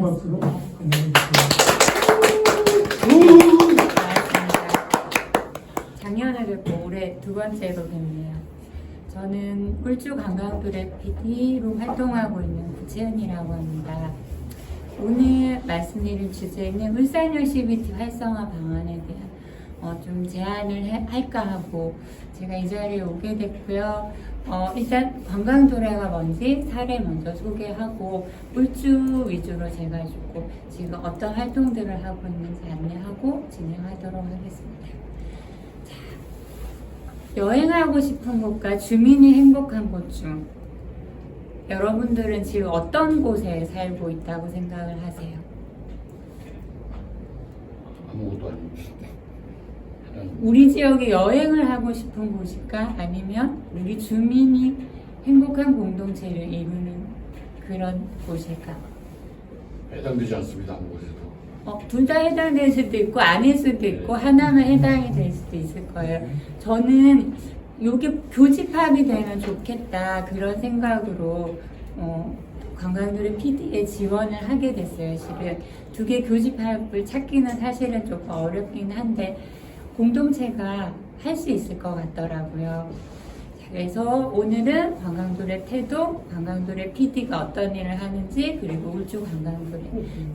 박수로 건네주세요. 작년에 뵙고 올해 두 번째로 뵙네요. 저는 울주관광도래 PD로 활동하고 있는 구채은이라고 합니다. 오늘 말씀드릴 주제는 울산역 CBT 활성화 방안에 대한 좀 제안을 할까 하고 제가 이 자리에 오게 됐고요. 일단 관광도래가 뭔지 사례 먼저 소개하고 울주 위주로 제가 주고 지금 어떤 활동들을 하고 있는지 안내하고 진행하도록 하겠습니다. 자, 여행하고 싶은 곳과 주민이 행복한 곳 중 여러분들은 지금 어떤 곳에 살고 있다고 생각을 하세요? 아무것도 아닙니다. 우리 지역에 여행을 하고 싶은 곳일까? 아니면 우리 주민이 행복한 공동체를 이루는 그런 곳일까? 해당되지 않습니다. 아무 곳에도. 둘 다 해당될 수도 있고 아닐 수도 있고 하나만 해당이 될 수도 있을 거예요. 저는 이게 교집합이 되면 좋겠다 그런 생각으로 관광도래 PD에 지원을 하게 됐어요. 실은 두 개 교집합을 찾기는 사실은 조금 어렵긴 한데 공동체가 할 수 있을 것 같더라고요. 그래서 오늘은 관광도래 태도, 관광도래 PD가 어떤 일을 하는지 그리고 울주 관광도래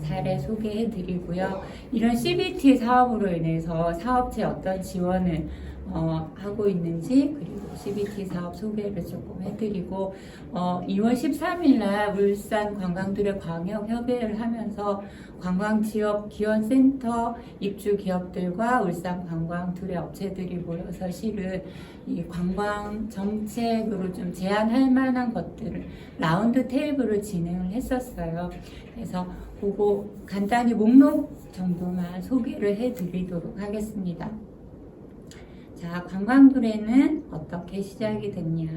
사례 소개해 드리고요. 이런 CBT 사업으로 인해서 사업체 어떤 지원을 하고 있는지 그리고 CBT 사업 소개를 조금 해드리고 2월 13일 날 울산 관광도래 광역협의회를 하면서 관광지역 기원센터 입주 기업들과 울산 관광도래 업체들이 모여서 실은 이 관광 정책으로 좀 제안할 만한 것들을 라운드 테이블을 진행을 했었어요. 그래서 그거 간단히 목록 정도만 소개를 해드리도록 하겠습니다. 자, 관광도래는 어떻게 시작이 됐냐?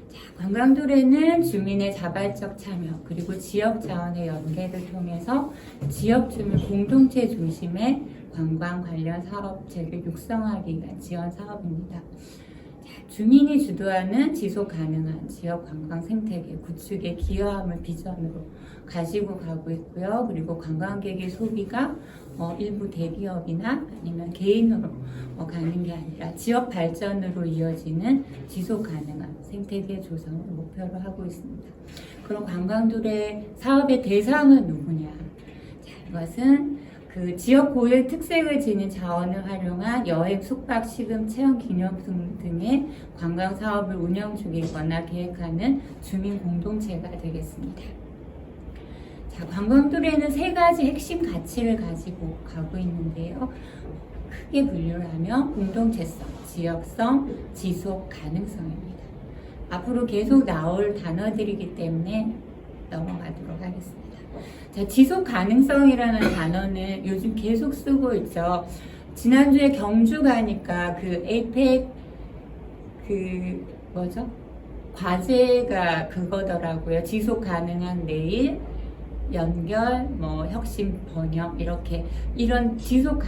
자, 관광도래는 주민의 자발적 참여 그리고 지역 자원의 연계를 통해서 지역 주민 공동체 중심의 관광 관련 사업체를 육성하기 위한 지원 사업입니다. 자, 주민이 주도하는 지속 가능한 지역 관광 생태계 구축에 기여함을 비전으로 가지고 가고 있고요. 그리고 관광객의 소비가 일부 대기업이나 아니면 개인으로 가는 게 아니라 지역 발전으로 이어지는 지속 가능한 생태계 조성을 목표로 하고 있습니다. 그럼 관광도래 사업의 대상은 누구냐? 자, 이것은 그 지역 고유의 특색을 지닌 자원을 활용한 여행, 숙박, 식음, 체험, 기념품 등의 관광 사업을 운영 중이거나 계획하는 주민 공동체가 되겠습니다. 자, 관광도래는 세 가지 핵심 가치를 가지고 가고 있는데요. 크게 분류를 하면 공동체성, 지역성, 지속 가능성입니다. 앞으로 계속 나올 단어들이기 때문에 넘어가도록 하겠습니다. 자, 지속 가능성이라는 단어는 요즘 계속 쓰고 있죠. 지난주에 경주 가니까 그 에이펙 과제가 그거더라고요. 지속 가능한 내일, 연결, 혁신 번역 이렇게 이런 지속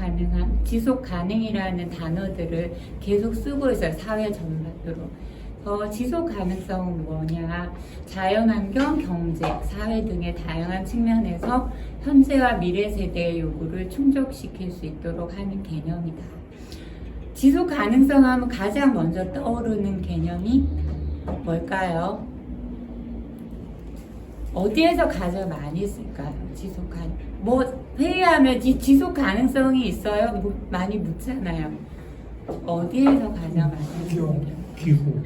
가능이라는 단어들을 계속 쓰고 있어요. 사회 전반으로. 지속 가능성은 뭐냐? 자연환경, 경제, 사회 등의 다양한 측면에서 현재와 미래 세대의 요구를 충족시킬 수 있도록 하는 개념이다. 지속 가능성 하면 가장 먼저 떠오르는 개념이 뭘까요? 어디에서 가장 많이 쓸까요? 지속 가능. 회의하면 지속 가능성이 있어요? 많이 묻잖아요. 어디에서 가장 많이 쓸까요? 기후.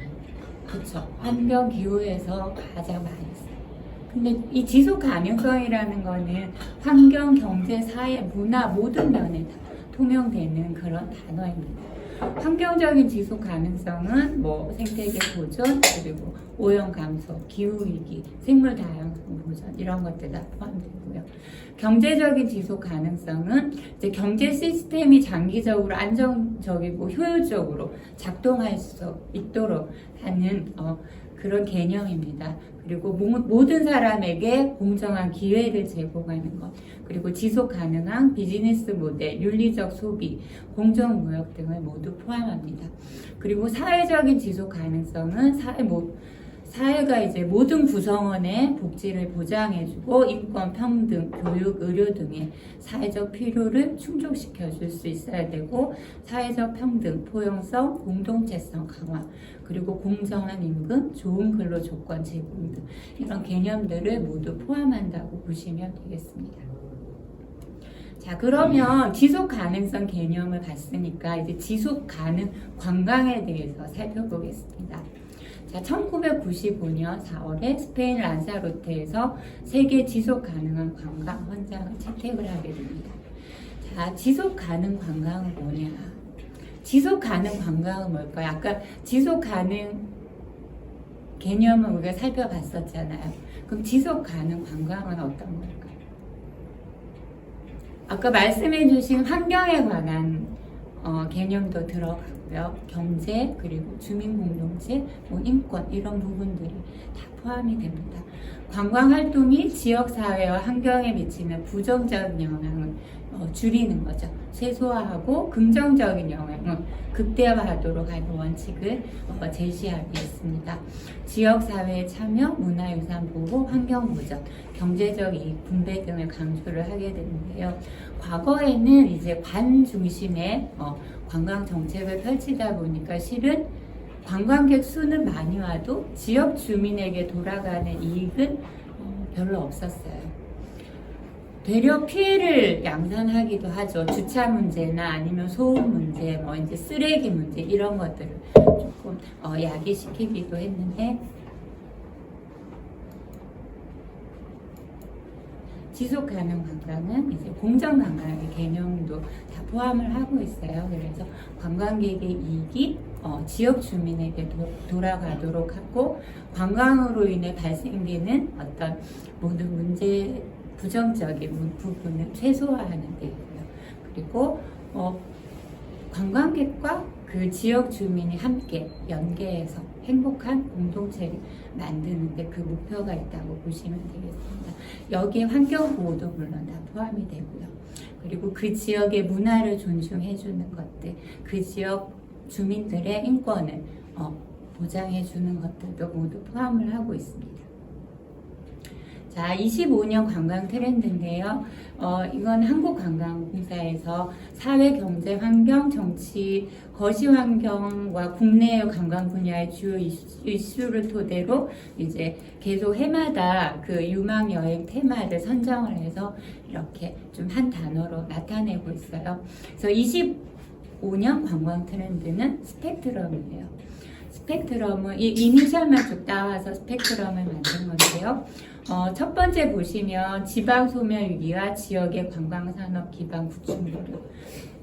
그렇죠. 환경 기후에서 가장 많이 써요. 근데 이 지속 가능성이라는 거는 환경, 경제, 사회, 문화 모든 면에 다 통용되는 그런 단어입니다. 환경적인 지속 가능성은 생태계 보존 그리고 오염 감소, 기후 위기, 생물 다양성 보존 이런 것들 다 포함되고요. 경제적인 지속 가능성은 이제 경제 시스템이 장기적으로 안정적이고 효율적으로 작동할 수 있도록 하는 그런 개념입니다. 그리고 모든 사람에게 공정한 기회를 제공하는 것, 그리고 지속 가능한 비즈니스 모델, 윤리적 소비, 공정무역 등을 모두 포함합니다. 그리고 사회적인 지속 가능성은 사회가 이제 모든 구성원의 복지를 보장해주고 인권, 평등, 교육, 의료 등의 사회적 필요를 충족시켜 줄 수 있어야 되고 사회적 평등, 포용성, 공동체성 강화 그리고 공정한 임금, 좋은 근로 조건 제공 등 이런 개념들을 모두 포함한다고 보시면 되겠습니다. 자, 그러면 지속 가능성 개념을 봤으니까 이제 지속 가능 관광에 대해서 살펴보겠습니다. 자, 1995년 4월에 스페인 란사로테에서 세계 지속 가능한 관광 헌장을 채택을 하게 됩니다. 자, 지속 가능 관광은 뭐냐? 지속 가능 관광은 뭘까요? 아까 지속 가능 개념을 우리가 살펴봤었잖아요. 그럼 지속 가능 관광은 어떤 걸까요? 아까 말씀해 주신 환경에 관한 개념도 들어가고요. 경제, 그리고 주민공동체, 뭐 인권 이런 부분들이 다 포함이 됩니다. 관광활동이 지역사회와 환경에 미치는 부정적인 영향을 줄이는 거죠. 최소화하고 긍정적인 영향을 극대화하도록 하는 원칙을 제시하겠습니다. 지역사회의 참여, 문화유산 보호, 환경보전, 경제적 이익 분배 등을 강조를 하게 되는데요. 과거에는 이제 관 중심의 관광 정책을 펼치다 보니까 실은 관광객 수는 많이 와도 지역 주민에게 돌아가는 이익은 별로 없었어요. 되려 피해를 양산하기도 하죠. 주차 문제나 아니면 소음 문제, 뭐 이제 쓰레기 문제 이런 것들을 조금 야기시키기도 했는데 지속 가능 관광은 이제 공정 관광의 개념도 다 포함을 하고 있어요. 그래서 관광객의 이익이 지역 주민에게 돌아가도록 하고 관광으로 인해 발생되는 어떤 모든 문제 부정적인 부분을 최소화하는 데이고요. 그리고 관광객과 그 지역 주민이 함께 연계해서 행복한 공동체를 만드는데 그 목표가 있다고 보시면 되겠습니다. 여기에 환경보호도 물론 다 포함이 되고요. 그리고 그 지역의 문화를 존중해주는 것들, 그 지역 주민들의 인권을 보장해주는 것들도 모두 포함을 하고 있습니다. 자, 25년 관광 트렌드인데요. 이건 한국관광공사에서 사회, 경제, 환경, 정치, 거시 환경과 국내의 관광 분야의 주요 이슈를 토대로 이제 계속 해마다 그 유망 여행 테마를 선정을 해서 이렇게 좀 한 단어로 나타내고 있어요. 그래서 25년 관광 트렌드는 스펙트럼이에요. 스펙트럼은 이 이니셜만 쭉 따와서 스펙트럼을 만든 건데요. 첫 번째 보시면 지방 소멸 위기와 지역의 관광산업 기반 구축 노력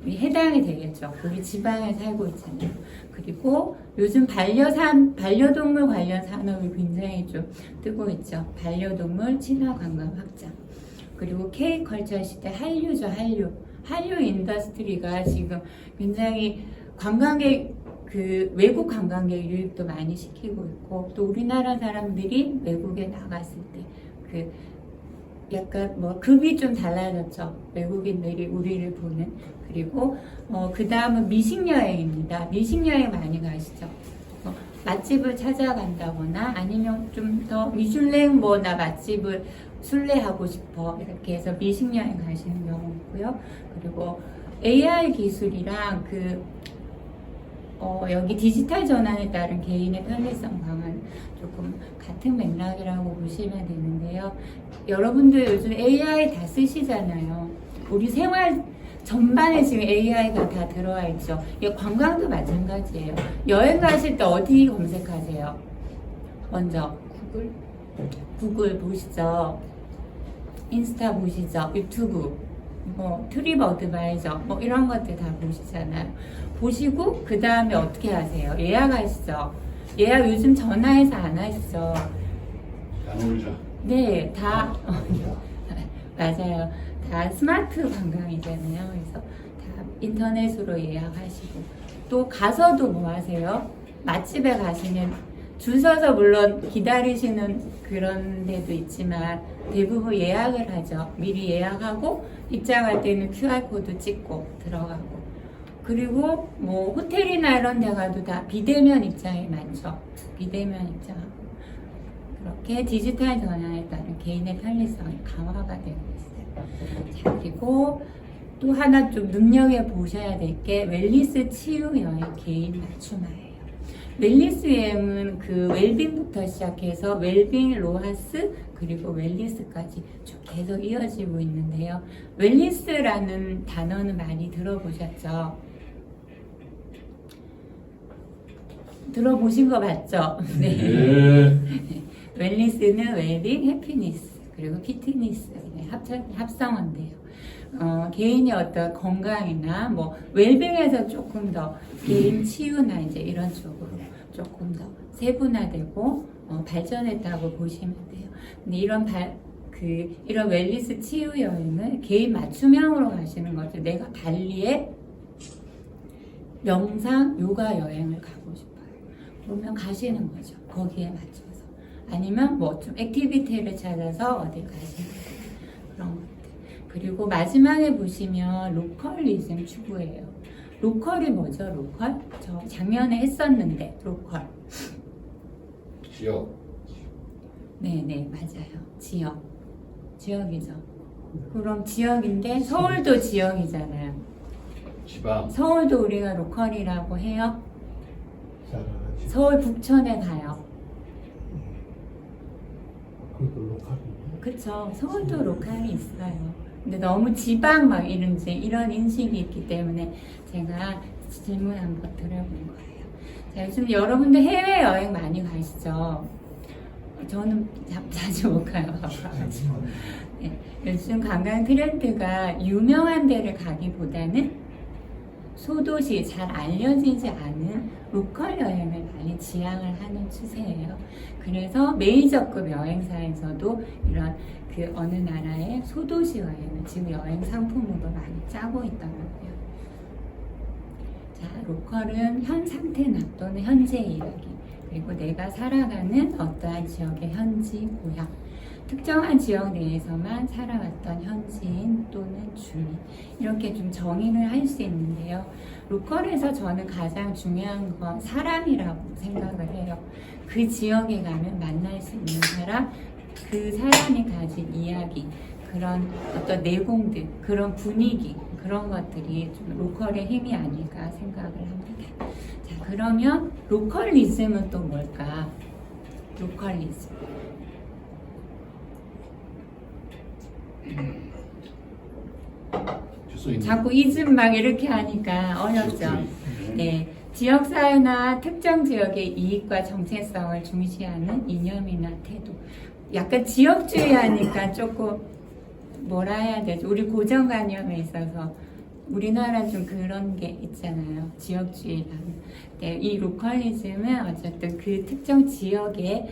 해당이 되겠죠. 우리 지방에 살고 있잖아요. 그리고 요즘 반려동물 관련 산업이 굉장히 좀 뜨고 있죠. 반려동물 친화 관광 확장. 그리고 K컬처 시대 한류죠. 한류 인더스트리가 지금 굉장히 관광객 외국 관광객 유입도 많이 시키고 있고 또 우리나라 사람들이 외국에 나갔을 때 그 약간 뭐 급이 좀 달라졌죠. 외국인들이 우리를 보는. 그리고 그 다음은 미식여행입니다. 미식여행 많이 가시죠. 맛집을 찾아간다거나 아니면 좀 더 미슐랭 나 맛집을 순례하고 싶어 이렇게 해서 미식여행 가시는 경우 있고요. 그리고 AI 기술이랑 여기 디지털 전환에 따른 개인의 편리성 강화는 조금 같은 맥락이라고 보시면 되는데요. 여러분들 요즘 AI 다 쓰시잖아요. 우리 생활 전반에 지금 AI가 다 들어와 있죠. 관광도 마찬가지예요. 여행 가실 때 어디 검색하세요? 먼저 구글 보시죠. 인스타 보시죠. 유튜브, 트립 어드바이저, 이런 것들 다 보시잖아요. 보시고 그 다음에 어떻게 하세요? 예약하시죠. 예약 요즘 전화해서 안 하시죠. 안 오르죠. 네, 다 맞아요. 다 스마트 관광이잖아요. 그래서 다 인터넷으로 예약하시고 또 가서도 뭐 하세요? 맛집에 가시면 줄 서서 물론 기다리시는 그런 데도 있지만 대부분 예약을 하죠. 미리 예약하고 입장할 때는 QR코드 찍고 들어가고 그리고 뭐 호텔이나 이런 데 가도 다 비대면 입장이 많죠. 비대면 입장하고 그렇게 디지털 전환에 따른 개인의 편리성이 강화가 되고 있어요. 자, 그리고 또 하나 좀 눈여겨보셔야 될 게 웰니스 치유 여행 개인 맞춤화예요. 웰니스 여행은 그 웰빙부터 시작해서 웰빙, 로하스, 그리고 웰니스까지 쭉 계속 이어지고 있는데요. 웰니스라는 단어는 많이 들어보셨죠? 들어보신 거 맞죠? 네. 웰니스는 웰빙, 해피니스, 그리고 피트니스 합성어인데요. 개인의 어떤 건강이나 뭐 웰빙에서 조금 더 개인 치유나 이제 이런 쪽으로 조금 더 세분화되고 발전했다고 보시면 돼요. 근데 이런 웰니스 치유 여행을 개인 맞춤형으로 가시는 거죠. 내가 발리에 명상, 요가 여행을 가고 싶어요. 그러면 가시는 거죠. 거기에 맞춰서. 아니면 뭐 좀 액티비티를 찾아서 어디 가시는 거예요. 그런 것들. 그리고 마지막에 보시면 로컬리즘 추구예요. 로컬이 뭐죠? 로컬? 저 작년에 했었는데 로컬. 지역. 네네 맞아요. 지역이죠. 그럼 지역인데 서울도 지역이잖아요. 지방. 서울도 우리가 로컬이라고 해요. 잘하지. 서울 북촌에 가요. 그것도 로컬이. 그쵸. 서울도 로컬이 있어요. 근데 너무 지방 막 이런 인식이 있기 때문에 제가 질문 한번 드려본 거예요. 자, 요즘 여러분들 해외여행 많이 가시죠? 저는 자주 못 가요. 네, 요즘 관광 트렌드가 유명한 데를 가기보다는 소도시 잘 알려지지 않은 로컬 여행을 많이 지향을 하는 추세예요. 그래서 메이저급 여행사에서도 이런 그 어느 나라의 소도시 여행을 지금 여행 상품으로 많이 짜고 있더라고요. 자, 로컬은 현 상태나 또는 현재 이야기, 그리고 내가 살아가는 어떠한 지역의 현지, 고향, 특정한 지역 내에서만 살아왔던 현지인 또는 주민, 이렇게 좀 정의를 할 수 있는데요. 로컬에서 저는 가장 중요한 건 사람이라고 생각을 해요. 그 지역에 가면 만날 수 있는 사람, 그 사람이 가진 이야기, 그런 어떤 내공들, 그런 분위기, 그런 것들이 좀 로컬의 힘이 아닐까 생각을 합니다. 자, 그러면 로컬리즘은 또 뭘까? 로컬리즘. 자꾸 이즘 막 이렇게 하니까 어렵죠. 네, 지역사회나 특정 지역의 이익과 정체성을 중시하는 이념이나 태도. 약간 지역주의 하니까 조금 뭐라 해야 되지? 우리 고정관념에 있어서 우리나라 좀 그런 게 있잖아요. 지역주의라는. 네, 이 로컬리즘은 어쨌든 그 특정 지역에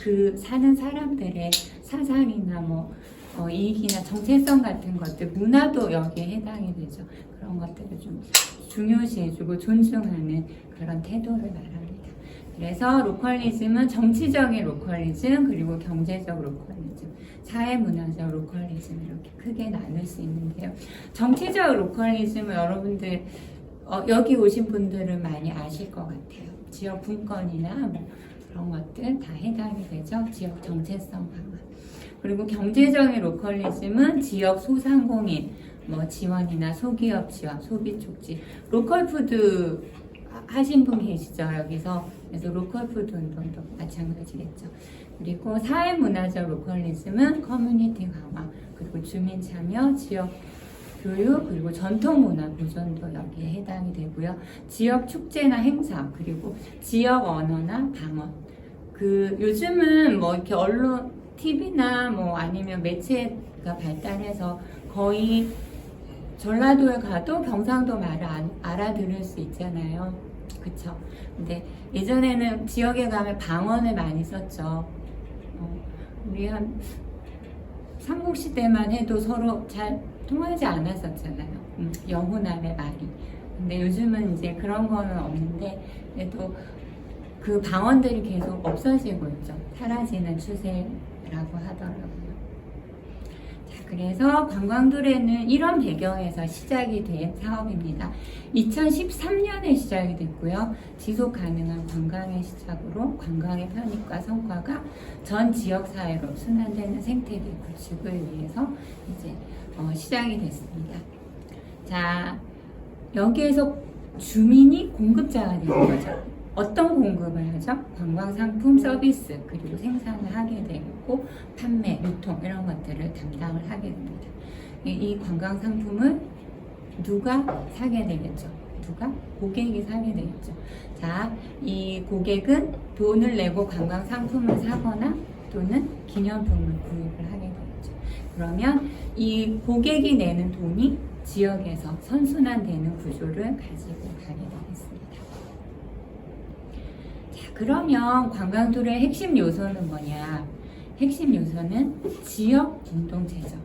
그 사는 사람들의 사상이나 뭐 이익이나 정체성 같은 것들, 문화도 여기에 해당이 되죠. 그런 것들을 좀 중요시해주고 존중하는 그런 태도를 말합니다. 그래서 로컬리즘은 정치적인 로컬리즘, 그리고 경제적 로컬리즘, 사회문화적 로컬리즘, 이렇게 크게 나눌 수 있는데요. 정치적 로컬리즘은 여러분들 여기 오신 분들은 많이 아실 것 같아요. 지역 분권이나 뭐 그런 것들 다 해당이 되죠. 지역 정체성 강화. 그리고 경제적인 로컬리즘은 지역 소상공인, 뭐 지원이나 소기업 지원, 소비 촉진, 로컬 푸드 하신 분 계시죠, 여기서. 그래서 로컬 푸드 운동도 마찬가지겠죠. 그리고 사회문화적 로컬리즘은 커뮤니티 강화, 그리고 주민 참여, 지역 교육, 그리고 전통문화 보존도 여기에 해당이 되고요. 지역 축제나 행사, 그리고 지역 언어나 방언. 요즘은 뭐 이렇게 언론, TV나 뭐 아니면 매체가 발달해서 거의 전라도에 가도 경상도 말을 알아들을 수 있잖아요. 그쵸? 근데 예전에는 지역에 가면 방언을 많이 썼죠. 우리 한 삼국시대만 해도 서로 잘 통하지 않았었잖아요. 영혼함의 말이. 근데 요즘은 이제 그런 거는 없는데, 그래도 그 방언들이 계속 없어지고 있죠. 사라지는 추세라고 하더라고요. 자, 그래서 관광도래는 이런 배경에서 시작이 된 사업입니다. 2013년에 시작이 됐고요. 지속 가능한 관광의 시작으로 관광의 편익과 성과가 전 지역 사회로 순환되는 생태계 구축을 위해서 이제 시작이 됐습니다. 자, 여기에서 주민이 공급자가 되는 거죠. 어떤 공급을 하죠? 관광 상품, 서비스, 그리고 생산을 하게 되고 판매, 유통 이런 것들을 담당을 하게 됩니다. 이 관광 상품을 누가 사게 되겠죠? 누가? 고객이 사게 되겠죠. 자, 이 고객은 돈을 내고 관광 상품을 사거나 또는 기념품을 구입을 하게 되겠죠. 그러면 이 고객이 내는 돈이 지역에서 선순환되는 구조를 가지고 가게 되겠습니다. 그러면 관광도래의 핵심 요소는 뭐냐? 핵심 요소는 지역 공동체죠.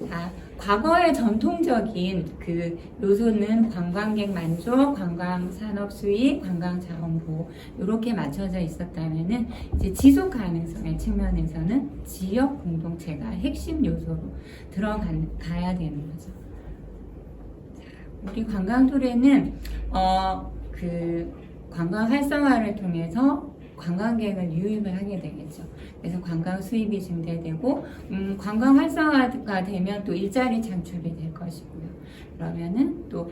자, 과거의 전통적인 그 요소는 관광객 만족, 관광 산업 수익, 관광 자원 보호 이렇게 맞춰져 있었다면은 이제 지속 가능성의 측면에서는 지역 공동체가 핵심 요소로 들어가야 되는 거죠. 자, 우리 관광도래는 관광 활성화를 통해서 관광객을 유입을 하게 되겠죠. 그래서 관광 수입이 증대되고 관광 활성화가 되면 또 일자리 창출이 될 것이고요. 그러면은 또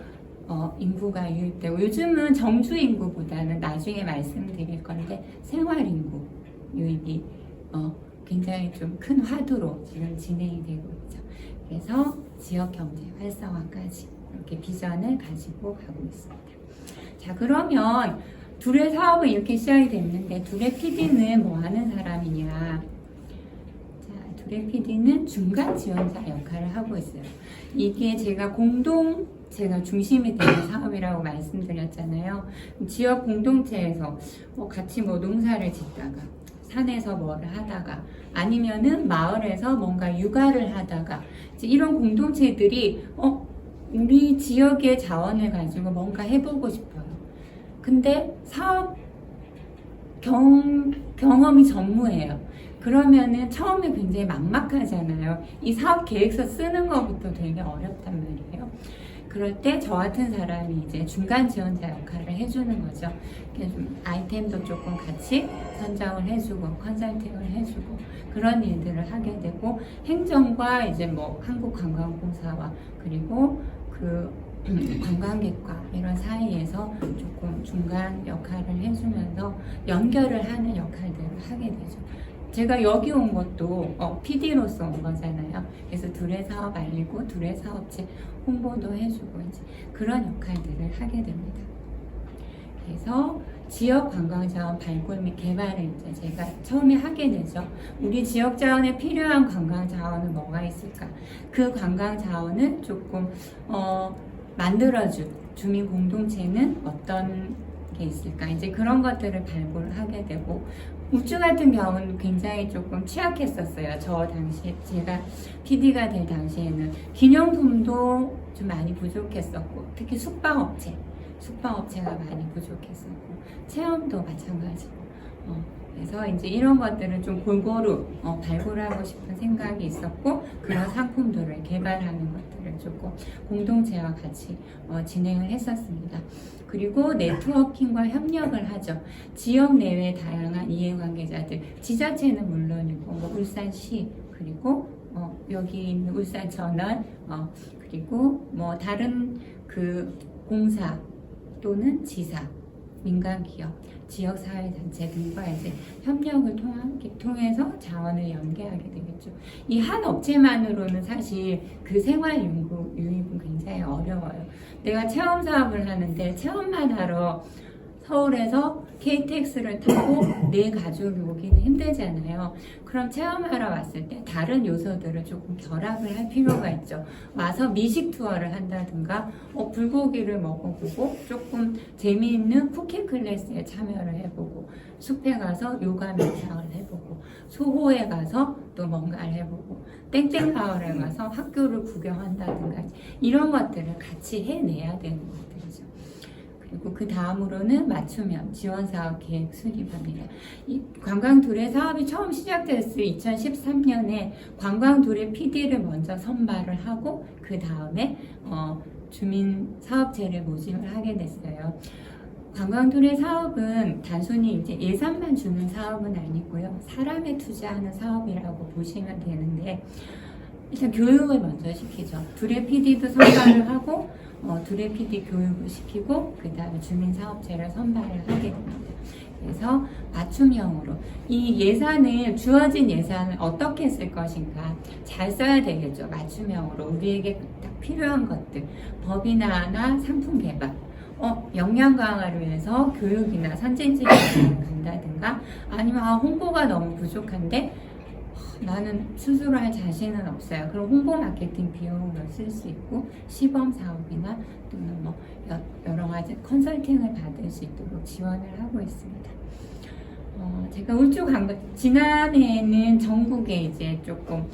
인구가 유입되고 요즘은 정주 인구보다는 나중에 말씀드릴 건데 생활 인구 유입이 굉장히 좀 큰 화두로 지금 진행이 되고 있죠. 그래서 지역 경제 활성화까지 이렇게 비전을 가지고 가고 있습니다. 자, 그러면 둘의 사업은 이렇게 시작이 됐는데 둘의 PD는 뭐 하는 사람이냐? 자, 둘의 PD는 중간 지원자 역할을 하고 있어요. 이게 제가 중심이 되는 사업이라고 말씀드렸잖아요. 지역 공동체에서 같이 뭐 농사를 짓다가 산에서 뭐를 하다가 아니면은 마을에서 뭔가 육아를 하다가 이제 이런 공동체들이 우리 지역의 자원을 가지고 뭔가 해보고 싶어요. 근데 사업 경험이 전무해요. 그러면은 처음에 굉장히 막막하잖아요. 이 사업 계획서 쓰는 것부터 되게 어렵단 말이에요. 그럴 때 저 같은 사람이 이제 중간 지원자 역할을 해주는 거죠. 좀 아이템도 조금 같이 선정을 해주고 컨설팅을 해주고 그런 일들을 하게 되고 행정과 이제 뭐 한국관광공사와 그리고 관광객과 이런 사이에서 조금 중간 역할을 해주면서 연결을 하는 역할들을 하게 되죠. 제가 여기 온 것도 PD로서 온 거잖아요. 그래서 둘의 사업 알리고 둘의 사업체 홍보도 해주고 이제 그런 역할들을 하게 됩니다. 그래서 지역 관광자원 발굴 및 개발을 이제 제가 처음에 하게 되죠. 우리 지역 자원에 필요한 관광 자원은 뭐가 있을까? 그 관광 자원을 조금 만들어줄 주민 공동체는 어떤 게 있을까? 이제 그런 것들을 발굴을 하게 되고 우주 같은 경우는 굉장히 조금 취약했었어요. 저 당시에 제가 PD가 될 당시에는 기념품도 좀 많이 부족했었고 특히 숙박업체가 많이 부족했었고 체험도 마찬가지고 그래서 이제 이런 것들을 좀 골고루 발굴하고 싶은 생각이 있었고 그런 상품들을 개발하는 것들을 조금 공동체와 같이 진행을 했었습니다. 그리고 네트워킹과 협력을 하죠. 지역 내외 다양한 이해관계자들, 지자체는 물론이고 뭐 울산시 그리고 여기 있는 울산전원 그리고 뭐 다른 그 공사 또는 지사, 민간기업, 지역사회단체 등과 이제 협력을 통해서 자원을 연계하게 되겠죠. 이 한 업체만으로는 사실 그 생활 유입은 굉장히 어려워요. 내가 체험 사업을 하는데 체험만 하러 서울에서 KTX를 타고 내 가족이 오기는 힘들잖아요. 그럼 체험하러 왔을 때 다른 요소들을 조금 결합을 할 필요가 있죠. 와서 미식 투어를 한다든가 불고기를 먹어보고 조금 재미있는 쿠킹 클래스에 참여를 해보고 숲에 가서 요가 명상을 해보고 소호에 가서 또 뭔가를 해보고 땡땡 마을에 가서 학교를 구경한다든가 이런 것들을 같이 해내야 되는 것들이죠. 그리고 그 다음으로는 맞춤형 지원사업 계획 수립합니다. 이 관광둘의 사업이 처음 시작됐을 2013년에 관광둘의 PD를 먼저 선발을 하고 그 다음에 주민 사업체를 모집을 하게 됐어요. 관광둘의 사업은 단순히 이제 예산만 주는 사업은 아니고요. 사람에 투자하는 사업이라고 보시면 되는데 일단 교육을 먼저 시키죠. 둘의 PD도 선발을 하고 둘의 PD 교육을 시키고 그 다음에 주민사업체를 선발을 하게 됩니다. 그래서 맞춤형으로 이 예산을 주어진 예산을 어떻게 쓸 것인가 잘 써야 되겠죠. 맞춤형으로 우리에게 딱 필요한 것들 법인화나 상품 개발 역량 강화를 위해서 교육이나 선진지 교육을 간다든가 아니면 홍보가 너무 부족한데 나는 스스로 할 자신은 없어요. 그럼 홍보 마케팅 비용을 쓸 수 있고 시범 사업이나 또는 뭐 여러 가지 컨설팅을 받을 수 있도록 지원을 하고 있습니다. 제가 울주 관광 지난해에는 전국에 이제 조금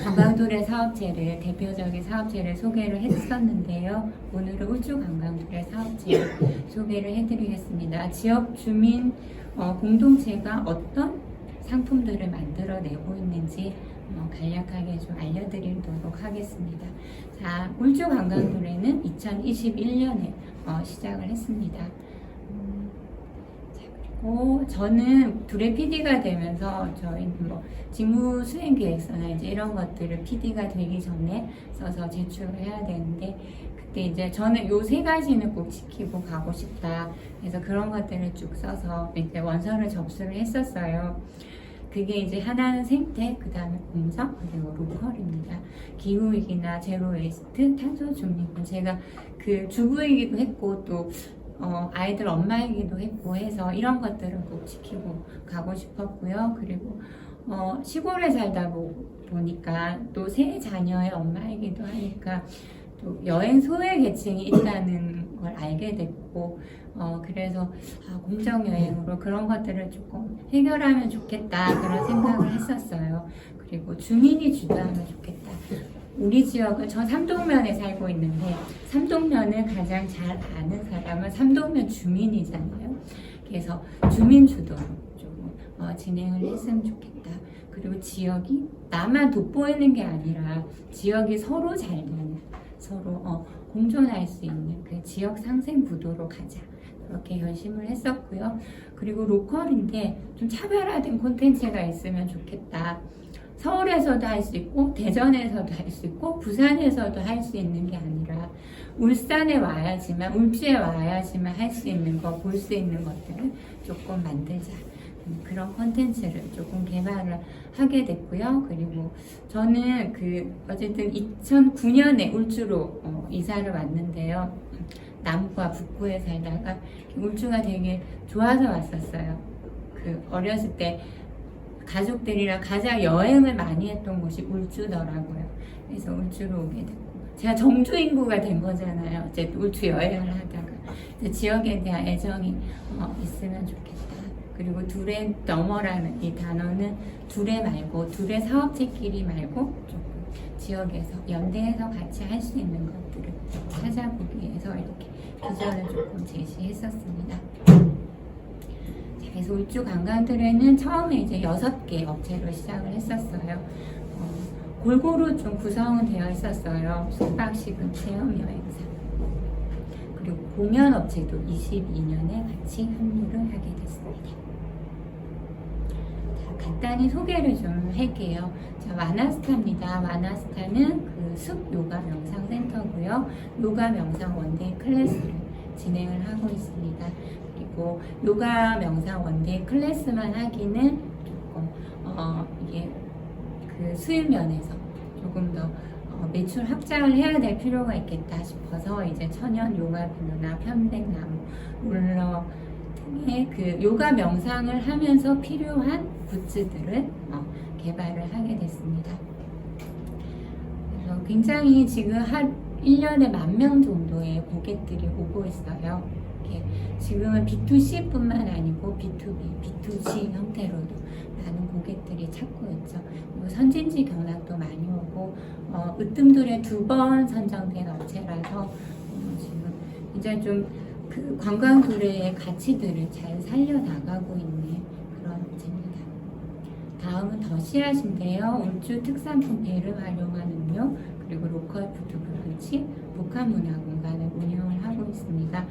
관광둘의 사업체를 대표적인 사업체를 소개를 했었는데요. 오늘은 울주 관광둘의 사업체 소개를 해드리겠습니다. 지역 주민 공동체가 어떤 상품들을 만들어내고 있는지 간략하게 좀 알려드리도록 하겠습니다. 자, 울주 관광둘에는 2021년에 시작을 했습니다. 그리고 저는 둘의 PD가 되면서 저희는 뭐 직무 수행 계획서나 이제 이런 것들을 PD가 되기 전에 써서 제출을 해야 되는데 그때 이제 저는 요 세 가지는 꼭 지키고 가고 싶다. 그래서 그런 것들을 쭉 써서 이제 원서를 접수를 했었어요. 그게 이제 하나는 생태, 그 다음에 공정, 그리고 로컬입니다. 기후위기나 제로웨이스트, 탄소 중립군. 제가 그 주부이기도 했고 또 아이들 엄마이기도 했고 해서 이런 것들을 꼭 지키고 가고 싶었고요. 그리고 시골에 살다 보니까 또 세 자녀의 엄마이기도 하니까 또 여행 소외 계층이 있다는 걸 알게 됐고 그래서 공정 여행으로 그런 것들을 조금 해결하면 좋겠다 그런 생각을 했었어요. 그리고 주민이 주도하면 좋겠다. 우리 지역은 저 삼동면에 살고 있는데 삼동면을 가장 잘 아는 사람은 삼동면 주민이잖아요. 그래서 주민 주도로 조금 진행을 했으면 좋겠다. 그리고 지역이 나만 돋보이는 게 아니라 지역이 서로 잘 되는 서로 공존할 수 있는 그 지역 상생 구도로 가자. 그렇게 결심을 했었고요. 그리고 로컬인데 좀 차별화된 콘텐츠가 있으면 좋겠다. 서울에서도 할 수 있고 대전에서도 할 수 있고 부산에서도 할 수 있는 게 아니라 울산에 와야지만 울주에 와야지만 할 수 있는 거 볼 수 있는 것들을 조금 만들자. 그런 콘텐츠를 조금 개발을 하게 됐고요. 그리고 저는 어쨌든 2009년에 울주로 이사를 왔는데요. 남구와 북구에 살다가 울주가 되게 좋아서 왔었어요. 어렸을 때 가족들이랑 가장 여행을 많이 했던 곳이 울주더라고요. 그래서 울주로 오게 됐고 제가 정주 인구가 된 거잖아요. 어쨌든 울주 여행을 하다가 지역에 대한 애정이 있으면 좋겠다. 그리고 둘의 너머라는 이 단어는 둘의 말고 둘의 사업체끼리 말고 조금 지역에서 연대해서 같이 할 수 있는 것들을 찾아보기 위해서 이렇게 비전을 조금 제시했었습니다. 그래서 울주 관광들에는 처음에 이제 6개 업체로 시작을 했었어요. 골고루 좀 구성은 되어 있었어요. 숙박식은 체험 여행사. 그리고 공연 업체도 22년에 같이 합류를 하게 됐습니다. 자, 간단히 소개를 좀 할게요. 자, 와나스타입니다. 와나스타는 숲 요가 명상 센터고요. 요가 명상 원데이 클래스를 진행을 하고 있습니다. 그리고 요가 명상 원데이 클래스만 하기는 조금 이게 수입 면에서 조금 더 매출 확장을 해야 될 필요가 있겠다 싶어서 이제 천연 요가 비누나 편백나무 롤러 등의 요가 명상을 하면서 필요한 굿즈들을 개발을 하게 됐습니다. 그래서 굉장히 지금 한 1년에 10,000명 정도의 고객들이 오고 있어요. 지금은 B2C뿐만 아니고 B2B, B2C 형태로도 많은 고객들이 찾고 있죠. 그리고 선진지 경락도 많이 오고 으뜸둘에 2번 선정된 업체라서 지금 이제 좀 그 관광도래의 가치들을 잘 살려나가고 있는 그런 업체입니다. 다음은 더씨앗인데요. 울주 특산품 배를 활용한 음료 그리고 로컬 푸드 브런치, 북한 문화 공간을 운영을 하고 있습니다.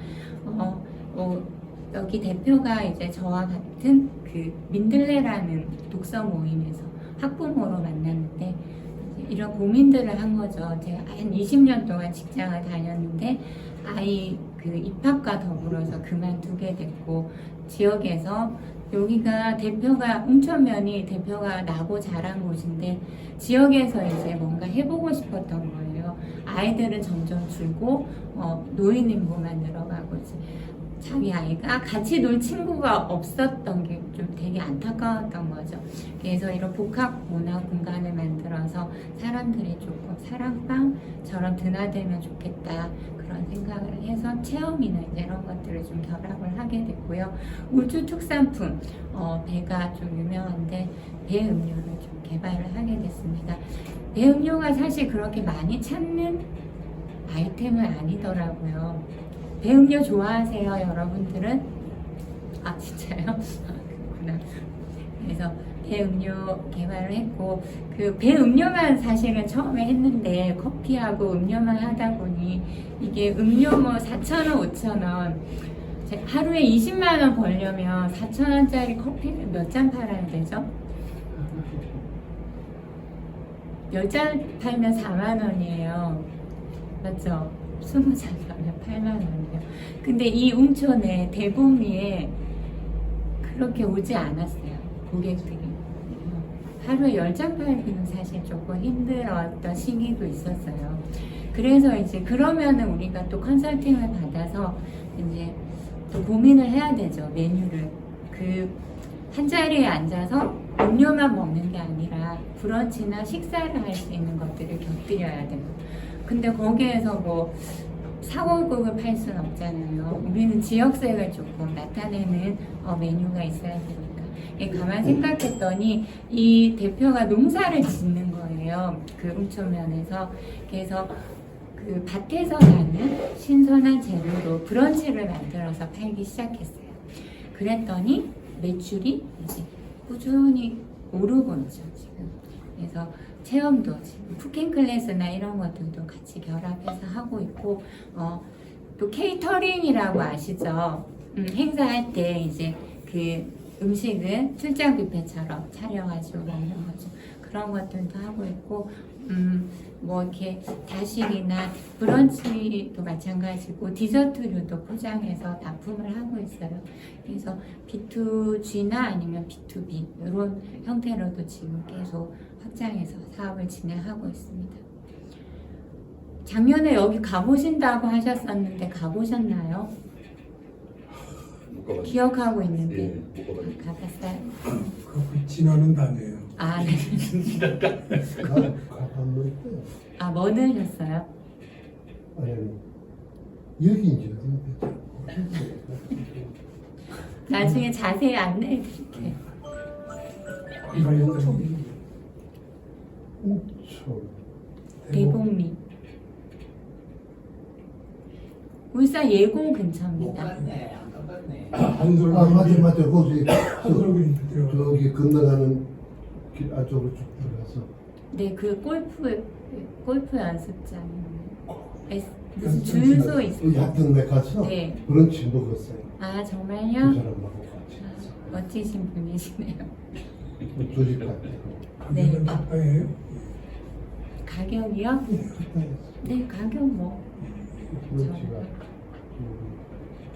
여기 대표가 이제 저와 같은 그 민들레라는 독서 모임에서 학부모로 만났는데 이런 고민들을 한 거죠. 제가 한 20년 동안 직장을 다녔는데 아이 그 입학과 더불어서 그만두게 됐고 지역에서 여기가 대표가 웅천면이 대표가 나고 자란 곳인데 지역에서 이제 뭔가 해보고 싶었던 거예요. 아이들은 점점 줄고 노인 인구만 늘어가고 이제 자기 아이가 같이 놀 친구가 없었던 게 좀 되게 안타까웠던 거죠. 그래서 이런 복합 문화 공간을 만들어서 사람들이 조금 사랑방처럼 드나들면 좋겠다 그런 생각을 해서 체험이나 이런 것들을 좀 결합을 하게 됐고요. 울주 특산품 배가 좀 유명한데 배 음료를 좀 개발을 하게 됐습니다. 배 음료가 사실 그렇게 많이 찾는 아이템은 아니더라고요. 배 음료 좋아하세요, 여러분들은? 아, 진짜요? 그렇구나. 그래서 배 음료 개발을 했고, 그 배 음료만 사실은 처음에 했는데, 커피하고 음료만 하다 보니, 이게 음료 뭐 4,000원, 5,000원, 하루에 20만원 벌려면 4,000원짜리 커피를 몇 잔 팔아야 되죠? 10잔 팔면 4만원이에요. 맞죠? 20잔 팔면 8만원이에요. 근데 이 웅천에 대봉리에 그렇게 오지 않았어요. 고객들이. 하루에 10잔 팔기는 사실 조금 힘들었던 시기도 있었어요. 그래서 이제 그러면은 우리가 또 컨설팅을 받아서 이제 또 고민을 해야 되죠. 메뉴를. 한 자리에 앉아서 음료만 먹는 게 아니라 브런치나 식사를 할 수 있는 것들을 곁들여야 돼요. 근데 거기에서 뭐 사골국을 팔 수는 없잖아요. 우리는 지역색을 조금 나타내는 메뉴가 있어야 되니까. 가만 생각했더니 이 대표가 농사를 짓는 거예요. 그 웅천면에서. 그래서 그 밭에서 나는 신선한 재료로 브런치를 만들어서 팔기 시작했어요. 그랬더니 매출이 이제 꾸준히 오르고 있죠, 지금. 그래서 체험도 지금 쿠킹 클래스나 이런 것들도 같이 결합해서 하고 있고, 또 케이터링이라고 아시죠? 행사할 때 이제 그 음식을 출장 뷔페처럼 차려가지고 먹는 거죠. 그런 것들도 하고 있고, 뭐 이렇게 다식이나 브런치도 마찬가지고 디저트류도 포장해서 납품을 하고 있어요. 그래서 B2G나 아니면 B2B 이런 형태로도 지금 계속 확장해서 사업을 진행하고 있습니다. 작년에 여기 가보신다고 하셨었는데 가보셨나요? 기억하고 있는데 가봤어요? 그 진화는 다네요. 아, 네. 가봤는데 아, 뭐 넣으셨어요? 아니 여기 이제 어딘데? 나중에 자세히 안내해드릴게요. 웅천 대봉리. 울산 예공 근처입니다. 한솔 맞아 거기 한솔이 들어. 저기 건너가는 길 안쪽으로 쭉 들어가서 네, 그 골프 연습장. 무슨 주유소 있어요. 약간 내 가서 네. 브런치 먹었어요. 아, 그 정말요? 사람하고 같이 아, 멋지신 분이시네요. 조직 같은 네. 가격은 가까이에요. 가격이요? 네, 가격 뭐. 브런치가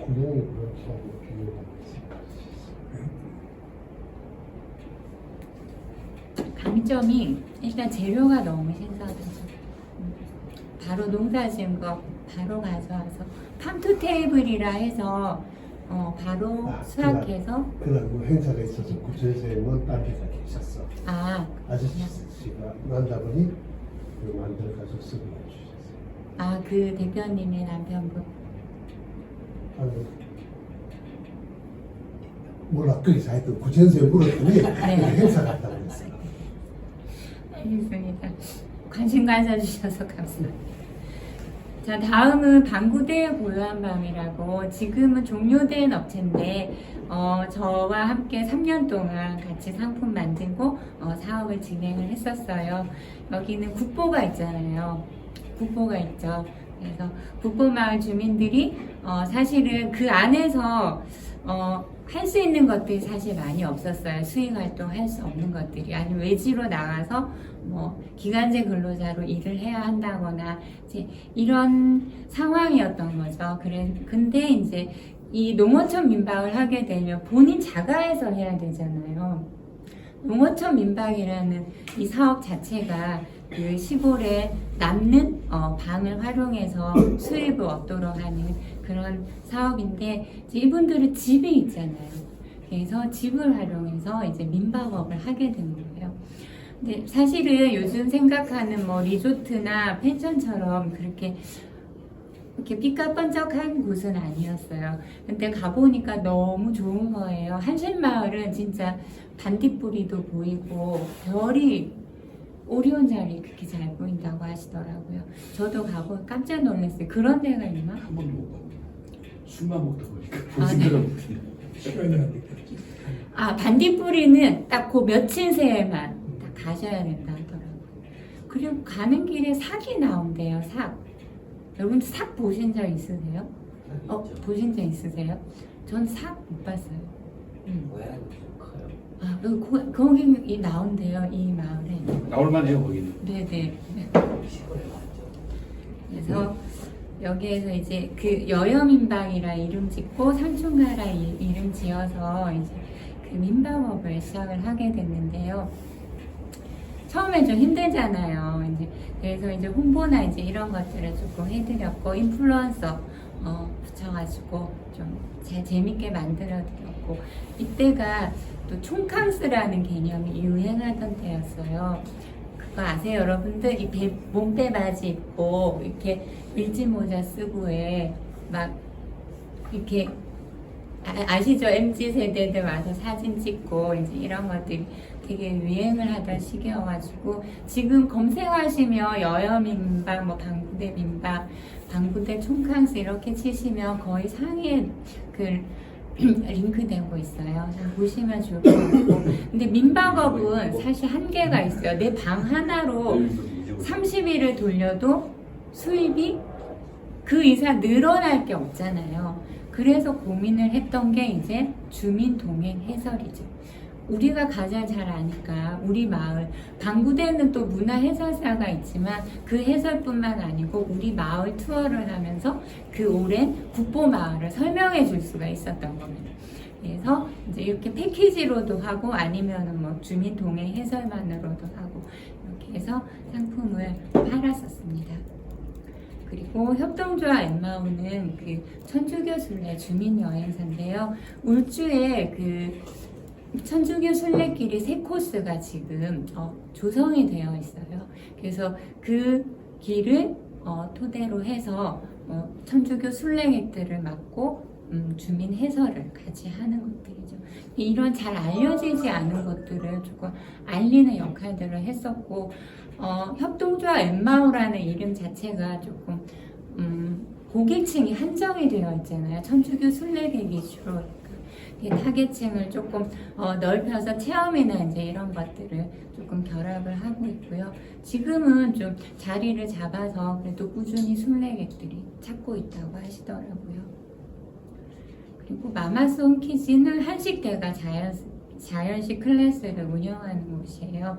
구멍이 브런치하고 비교가 있어요. 강점이 일단 재료가 너무 신선하죠. 바로 농사 지은 거 바로 가져와서 팜투 테이블이라 해서 바로 수확해서 그날 뭐 행사가 있어서 구체생은 딴 데가 계셨어. 아저씨가 남자분이 그 만들어 가서 쓰고 주셨어요. 그 대표님의 남편분. 아니, 몰라 거기서 하여튼 구체생에 물었더니 행사 갔다고 그랬어요. 알겠습니다. 관심 가져주셔서 감사합니다. 자, 다음은 방구대 고요한 밤이라고 지금은 종료된 업체인데 저와 함께 3년 동안 같이 상품 만들고 사업을 진행을 했었어요. 여기는 국보가 있잖아요. 국보가 있죠. 그래서 국보마을 주민들이 사실은 그 안에서 할 수 있는 것들이 사실 많이 없었어요. 수익 활동 할 수 없는 것들이. 아니면 외지로 나가서 뭐 기간제 근로자로 일을 해야 한다거나 이제 이런 상황이었던 거죠. 근데 이제 이 농어촌 민박을 하게 되면 본인 자가에서 해야 되잖아요. 농어촌 민박이라는 이 사업 자체가 그 시골에 남는 방을 활용해서 수입을 얻도록 하는 그런 사업인데 이제 이분들은 집이 있잖아요. 그래서 집을 활용해서 이제 민박업을 하게 된 거예요. 근데 사실은 요즘 생각하는 뭐 리조트나 펜션처럼 그렇게 이렇게 삐까뻔쩍한 곳은 아니었어요. 근데 가보니까 너무 좋은 거예요. 한실마을은 진짜 반딧불이도 보이고 별이 오리온 자리 그렇게 잘 보인다고 하시더라고요. 저도 가보 깜짝 놀랐어요. 그런 데가 있나? 한 번도 못 봤는데 술만 먹다 보니까 아, 보신 네. 거는 시간이 안 됐겠지. 아, 반딧불이는 딱 그 며칠 새에만 딱 가셔야 된다 하더라고요. 그리고 가는 길에 삭이 나온대요, 삭. 여러분 삭 보신 적 있으세요? 보신 적 있으세요? 전 삭 못 봤어요. 모양이 좀 커요. 아, 거기 나온대요, 이 마을에. 나올만해요 거기는. 네네. 시골에 왔죠. 그래서 여기에서 이제 그 여여민박이라 이름 짓고 상충가라 이름 지어서 이제 그 민박업을 시작을 하게 됐는데요. 처음에 좀 힘들잖아요. 이제 그래서 이제 홍보나 이제 이런 것들을 조금 해드렸고 인플루언서 붙여가지고 좀 잘 재밌게 만들어드렸고 이때가 또 총캉스라는 개념이 유행하던 때였어요. 그거 아세요, 여러분들? 이 몸빼 바지 입고 이렇게 밀짚 모자 쓰고 막 이렇게 아시죠? MZ 세대들 와서 사진 찍고 이제 이런 것들이 되게 유행을 하던 시기여가지고 지금 검색하시면 여여민박, 뭐 방구대 민박, 방구대 총캉스 이렇게 치시면 거의 상위에 그 링크되고 있어요. 보시면 좋을 것 같고. 근데 민박업은 사실 한계가 있어요. 내 방 하나로 30일을 돌려도 수입이 그 이상 늘어날 게 없잖아요. 그래서 고민을 했던 게 이제 주민 동행 해설이죠. 우리가 가장 잘 아니까 우리 마을, 방구대는 또 문화 해설사가 있지만 그 해설뿐만 아니고 우리 마을 투어를 하면서 그 오랜 국보 마을을 설명해 줄 수가 있었던 겁니다. 그래서 이제 이렇게 패키지로도 하고 아니면은 뭐 주민 동행 해설만으로도 하고 이렇게 해서 상품을 팔았었습니다. 그리고 협동조합 엠마오는 그 천주교 순례 주민 여행사인데요. 울주에 그 천주교 순례길이 3코스가 지금 조성이 되어 있어요. 그래서 그 길을 토대로 해서 천주교 순례객들을 맡고 주민 해설을 같이 하는 것들이죠. 이런 잘 알려지지 않은 것들을 조금 알리는 역할들을 했었고 협동조합 엠마오라는 이름 자체가 조금 고객층이 한정이 되어 있잖아요. 천주교 순례객이 주로 타겟층을 조금 넓혀서 체험이나 이제 이런 것들을 조금 결합을 하고 있고요. 지금은 좀 자리를 잡아서 그래도 꾸준히 순례객들이 찾고 있다고 하시더라고요. 그리고 마마스 홈키즈는 한식대가 자연식 클래스를 운영하는 곳이에요.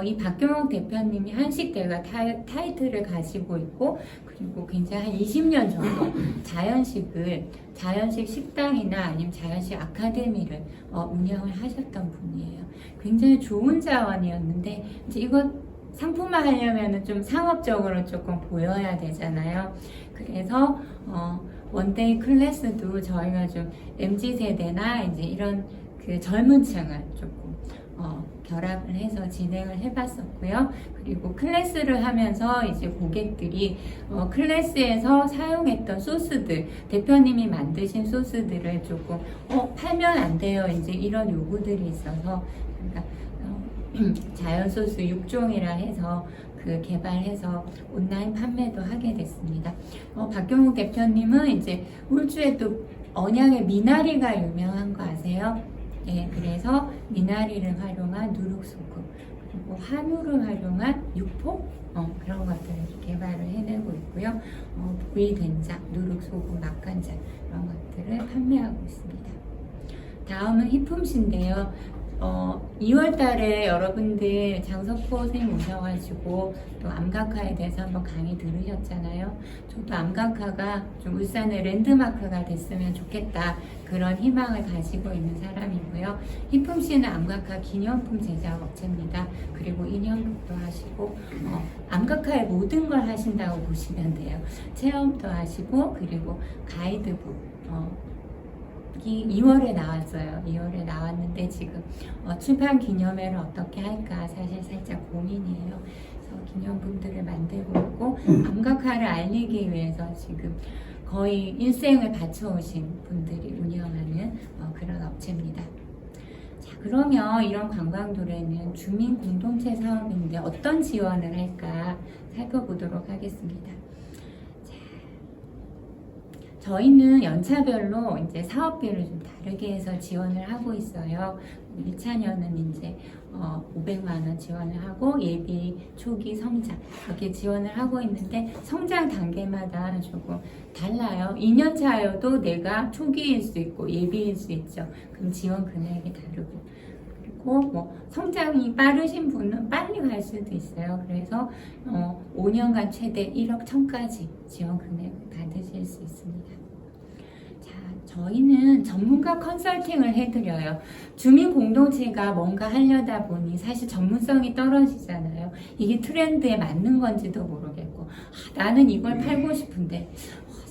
이 박경옥 대표님이 한식대가 타이틀을 가지고 있고 그리고 굉장히 한 20년 정도 자연식 식당이나 아니면 자연식 아카데미를 운영을 하셨던 분이에요. 굉장히 좋은 자원이었는데 이제 이거 상품화 하려면 좀 상업적으로 조금 보여야 되잖아요. 그래서 원데이 클래스도 저희가 좀 MZ세대나 이제 이런 그 젊은 층을 조금 결합을 해서 진행을 해봤었고요. 그리고 클래스를 하면서 이제 고객들이 클래스에서 사용했던 소스들, 대표님이 만드신 소스들을 조금 팔면 안 돼요. 이제 이런 요구들이 있어서 그러니까 자연 소스 6종이라 해서 그 그 개발해서 온라인 판매도 하게 됐습니다. 박경욱 대표님은 이제 울주에 또 언양의 미나리가 유명한 거 아세요? 예, 그래서 미나리를 활용한 누룩소금, 그리고 한우를 활용한 육포, 그런 것들을 개발을 해내고 있고요. 구이 된장, 누룩소금, 맛간장 이런 것들을 판매하고 있습니다. 다음은 히품씨인데요. 2월 달에 여러분들 장석호 선생님 오셔가지고 또 암각화에 대해서 한번 강의 들으셨잖아요. 저도 암각화가 좀 울산의 랜드마크가 됐으면 좋겠다, 그런 희망을 가지고 있는 사람이고요. 히품씨는 암각화 기념품 제작 업체입니다. 그리고 인형극도 하시고 암각화의 모든 걸 하신다고 보시면 돼요. 체험도 하시고, 그리고 가이드북 2월에 나왔어요. 2월에 나왔는데 지금 출판 기념회를 어떻게 할까 사실 살짝 고민이에요. 그래서 기념품들을 만들고 있고, 암각화를 알리기 위해서 지금 거의 일생을 바쳐오신 분들이 운영하는 그런 업체입니다. 자, 그러면 이런 관광도래는 주민 공동체 사업인데 어떤 지원을 할까 살펴보도록 하겠습니다. 저희는 연차별로 이제 사업비를 좀 다르게 해서 지원을 하고 있어요. 1차년은 이제 500만 원 지원을 하고, 예비, 초기, 성장 이렇게 지원을 하고 있는데 성장 단계마다 조금 달라요. 2년차여도 내가 초기일 수 있고 예비일 수 있죠. 그럼 지원 금액이 다르고, 그리고 뭐 성장이 빠르신 분은 빨리 갈 수도 있어요. 그래서 5년간 최대 1억 1,000까지 지원 금액을 받으실 수 있습니다. 자, 저희는 전문가 컨설팅을 해드려요. 주민 공동체가 뭔가 하려다 보니 사실 전문성이 떨어지잖아요. 이게 트렌드에 맞는 건지도 모르겠고, 나는 이걸 팔고 싶은데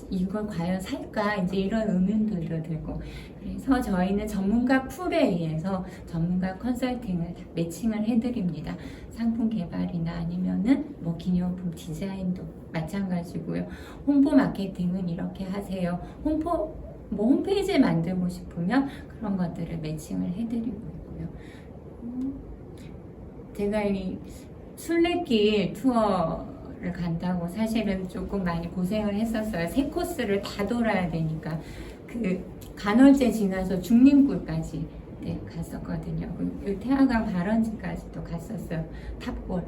이걸 과연 살까? 이제 이런 의문들도 들고, 그래서 저희는 전문가 풀에 의해서 전문가 컨설팅을 다 매칭을 해드립니다. 상품 개발이나 아니면은 뭐 기념품 디자인도 마찬가지고요. 홍보 마케팅은 이렇게 하세요. 홈페이지 만들고 싶으면 그런 것들을 매칭을 해드리고 있고요. 제가 이 순례길 투어를 간다고 사실은 조금 많이 고생을 했었어요. 3코스를 다 돌아야 되니까. 그 간월제 지나서 중림굴까지 갔었거든요. 그 태화강 발원지까지도 갔었어요. 탑골.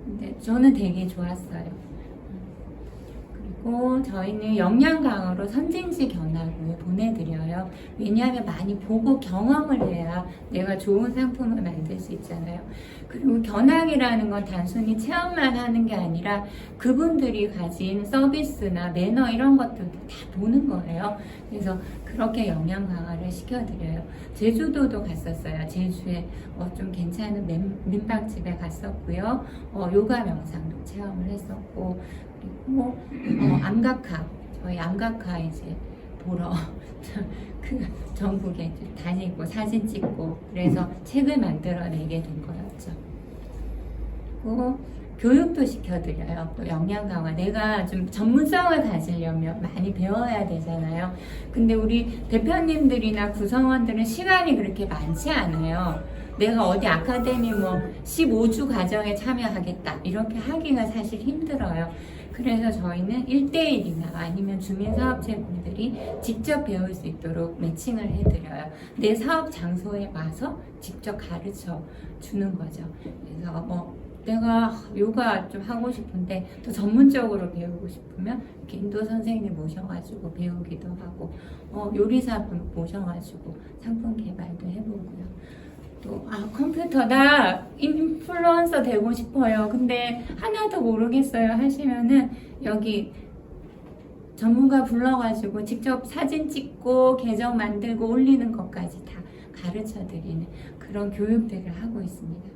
근데 저는 되게 좋았어요. 그리고 저희는 역량 강화로 선진지 견학을 보내드려요. 왜냐하면 많이 보고 경험을 해야 내가 좋은 상품을 만들 수 있잖아요. 그리고 견학이라는 건 단순히 체험만 하는 게 아니라 그분들이 가진 서비스나 매너 이런 것들도 다 보는 거예요. 그래서 그렇게 역량 강화를 시켜드려요. 제주도도 갔었어요. 제주에 좀 괜찮은 민박집에 갔었고요. 요가 명상도 체험을 했었고, 그리고 암각화, 저희 암각화 이제 보러 그 전국에 다니고 사진 찍고 그래서 책을 만들어내게 된 거였죠. 그리고 교육도 시켜드려요. 또 역량 강화. 내가 좀 전문성을 가지려면 많이 배워야 되잖아요. 근데 우리 대표님들이나 구성원들은 시간이 그렇게 많지 않아요. 내가 어디 아카데미 15주 과정에 참여하겠다 이렇게 하기가 사실 힘들어요. 그래서 저희는 1대1이나 아니면 주민사업체분들이 직접 배울 수 있도록 매칭을 해드려요. 내 사업 장소에 와서 직접 가르쳐 주는 거죠. 그래서 내가 요가 좀 하고 싶은데 또 전문적으로 배우고 싶으면 이렇게 인도 선생님 모셔가지고 배우기도 하고, 요리사분 모셔가지고 상품 개발도 해보고요. 또 컴퓨터 나 인플루언서 되고 싶어요. 근데 하나도 모르겠어요 하시면은 여기 전문가 불러가지고 직접 사진 찍고 계정 만들고 올리는 것까지 다 가르쳐 드리는 그런 교육들을 하고 있습니다.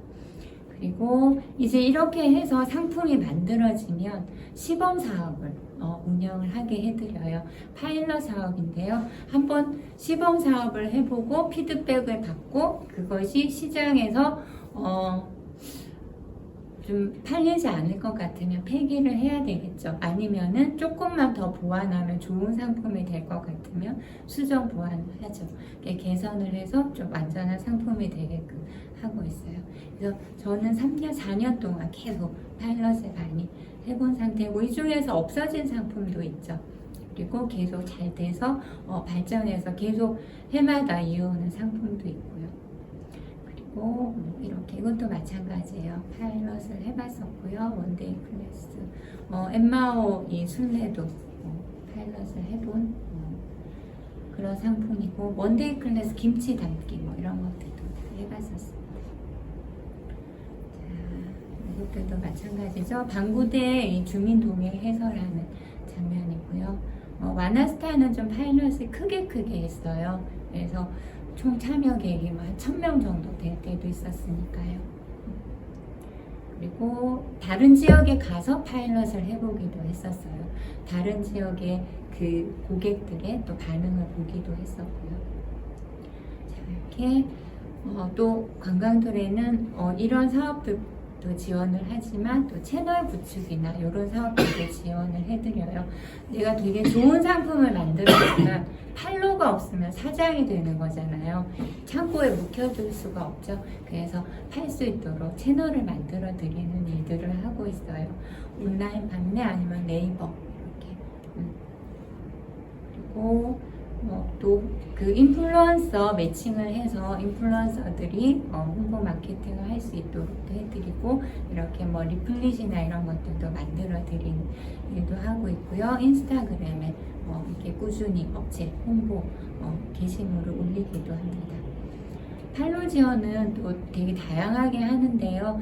그리고 이제 이렇게 해서 상품이 만들어지면 시범 사업을 운영을 하게 해드려요. 파일럿 사업인데요. 한번 시범 사업을 해보고 피드백을 받고 그것이 시장에서 좀 팔리지 않을 것 같으면 폐기를 해야 되겠죠. 아니면은 조금만 더 보완하면 좋은 상품이 될 것 같으면 수정 보완을 하죠. 개선을 해서 좀 완전한 상품이 되게끔 하고 있어요. 그래서 저는 3년, 4년 동안 계속 파일럿을 많이 해본 상태고, 이 중에서 없어진 상품도 있죠. 그리고 계속 잘 돼서 발전해서 계속 해마다 이어오는 상품도 있고요. 그리고 이렇게 이것도 마찬가지예요. 파일럿을 해봤었고요. 원데이 클래스, 엠마오 이 순례도 파일럿을 해본 그런 상품이고, 원데이 클래스 김치 담기 뭐 이런 것들도 다 해봤었습니다. 자, 이것들도 마찬가지죠. 방구대 이 주민동행 해설하는 장면이고요. 와나스타는 좀 파일럿을 크게 했어요. 그래서 총 참여객이 한 1000명 정도 될 때도 있었으니까요. 그리고 다른 지역에 가서 파일럿을 해보기도 했었어요. 다른 지역의 그 고객들의 또 반응을 보기도 했었고요. 자, 이렇게 또 관광도에는 이런 사업들도 지원을 하지만 또 채널 구축이나 이런 사업들도 지원을 해드려요. 내가 되게 좋은 상품을 만들었지만 팔로가 없으면 사장이 되는 거잖아요. 창고에 묵혀둘 수가 없죠. 그래서 팔 수 있도록 채널을 만들어 드리는 일들을 하고 있어요. 온라인 판매 아니면 네이버 이렇게. 그리고 또 그 인플루언서 매칭을 해서 인플루언서들이 홍보 마케팅을 할 수 있도록도 해드리고, 이렇게 뭐 리플릿이나 이런 것들도 만들어 드리는 일도 하고 있고요. 인스타그램에 이렇게 꾸준히 업체 홍보 게시물을 올리기도 합니다. 팔로 지원은 또 되게 다양하게 하는데요.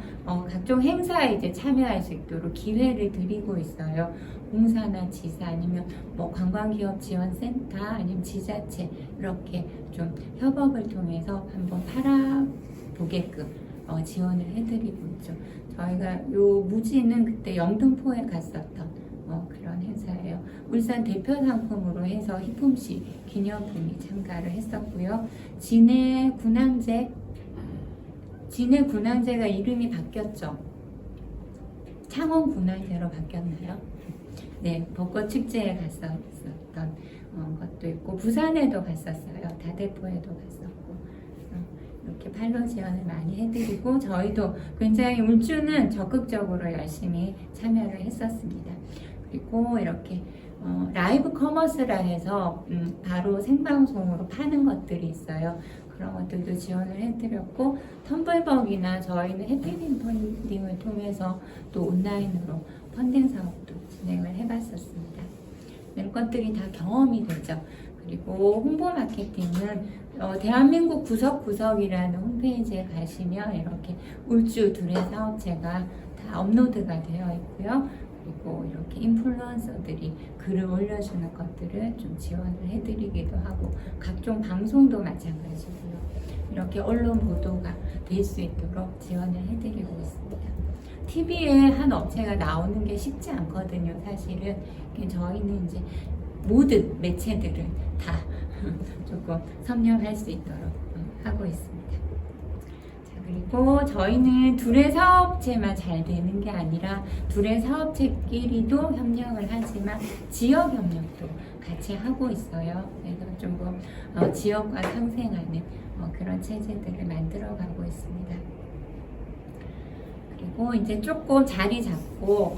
각종 행사에 이제 참여할 수 있도록 기회를 드리고 있어요. 공사나 지사 아니면 뭐 관광기업 지원센터 아니면 지자체 이렇게 좀 협업을 통해서 한번 팔아보게끔 지원을 해드리고 있죠. 저희가 요 무지는 그때 영등포에 갔었던 그런 행사예요. 울산 대표 상품으로 해서 희품식 기념품이 참가를 했었고요. 진해 군항제가 이름이 바뀌었죠. 창원 군항제로 바뀌었나요? 네, 벚꽃 축제에 갔었던 것도 있고, 부산에도 갔었어요. 다대포에도 갔었고, 이렇게 팔로 지원을 많이 해드리고, 저희도 굉장히 울주는 적극적으로 열심히 참여를 했었습니다. 그리고 이렇게 라이브 커머스라 해서 바로 생방송으로 파는 것들이 있어요. 그런 것들도 지원을 해드렸고, 텀블벅이나 저희는 해피빈 펀딩을 통해서 또 온라인으로 펀딩 사업도 진행을 해봤었습니다. 이런 것들이 다 경험이 되죠. 그리고 홍보 마케팅은 대한민국 구석구석이라는 홈페이지에 가시면 이렇게 울주 두레 사업체가 다 업로드가 되어 있고요. 그리고 이렇게 인플루언서들이 글을 올려주는 것들을 좀 지원을 해드리기도 하고, 각종 방송도 마찬가지고요. 이렇게 언론 보도가 될 수 있도록 지원을 해드리고 있습니다. TV에 한 업체가 나오는 게 쉽지 않거든요. 사실은 저희는 이제 모든 매체들을 다 조금 섭렵할 수 있도록 하고 있습니다. 그리고 저희는 두레 사업체만 잘 되는 게 아니라 두레 사업체끼리도 협력을 하지만 지역 협력도 같이 하고 있어요. 그래서 조금 지역과 상생하는 그런 체제들을 만들어가고 있습니다. 그리고 이제 조금 자리 잡고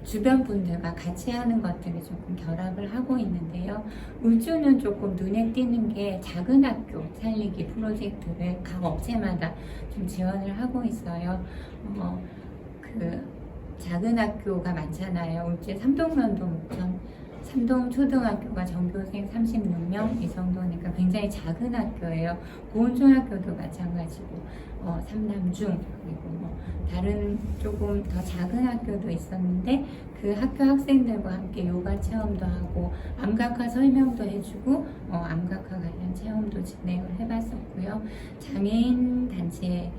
주변 분들과 같이 하는 것들을 조금 결합을 하고 있는데요. 울주는 조금 눈에 띄는 게 작은 학교 살리기 프로젝트를 각 업체마다 좀 지원을 하고 있어요. 그 작은 학교가 많잖아요. 울주에 삼동면도 삼동 초등학교가 전교생 36명 이 정도니까 굉장히 작은 학교예요. 고운중학교도 마찬가지고 삼남중 그리고 뭐 다른 조금 더 작은 학교도 있었는데 그 학교 학생들과 함께 요가 체험도 하고 암각화 설명도 해주고 암각화 관련 체험도 진행을 해봤었고요. 장애인 단체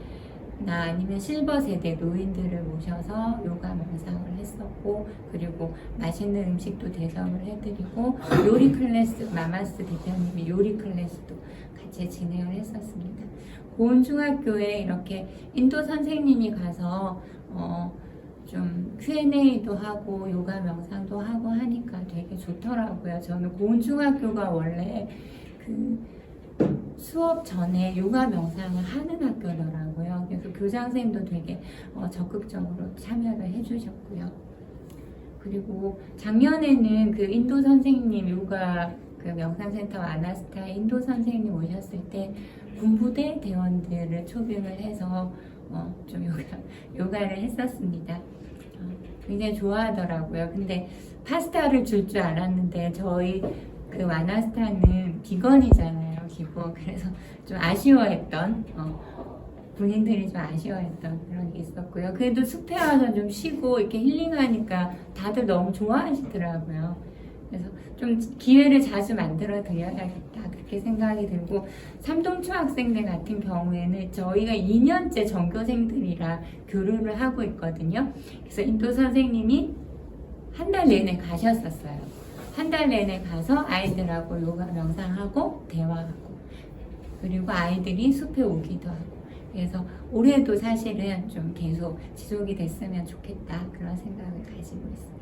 나 아니면 실버 세대 노인들을 모셔서 요가 명상을 했었고, 그리고 맛있는 음식도 대접을 해드리고, 요리 클래스, 마마스 대표님이 요리 클래스도 같이 진행을 했었습니다. 고운중학교에 이렇게 인도 선생님이 가서 좀 Q&A도 하고 요가 명상도 하고 하니까 되게 좋더라고요. 저는 고운중학교가 원래 그 수업 전에 요가 명상을 하는 학교더라고요. 그래서 교장선생님도 되게 적극적으로 참여를 해주셨고요. 그리고 작년에는 그 인도 선생님 요가 그 명상센터 아나스타 인도 선생님 오셨을 때 군부대 대원들을 초빙을 해서 좀 요가를 했었습니다. 굉장히 좋아하더라고요. 근데 파스타를 줄 줄 알았는데 저희 그 아나스타는 비건이잖아요. 기본. 그래서 좀 아쉬워했던 군인들이 좀 아쉬워했던 그런 게 있었고요. 그래도 숲에 와서 좀 쉬고 이렇게 힐링하니까 다들 너무 좋아하시더라고요. 그래서 좀 기회를 자주 만들어 드려야겠다 그렇게 생각이 들고, 삼동초 학생들 같은 경우에는 저희가 2년째 전교생들이라 교류를 하고 있거든요. 그래서 인도 선생님이 한 달 내내 가셨었어요. 한 달 내내 가서 아이들하고 요가 명상하고 대화하고, 그리고 아이들이 숲에 오기도 하고, 그래서 올해도 사실은 좀 계속 지속이 됐으면 좋겠다 그런 생각을 가지고 있습니다.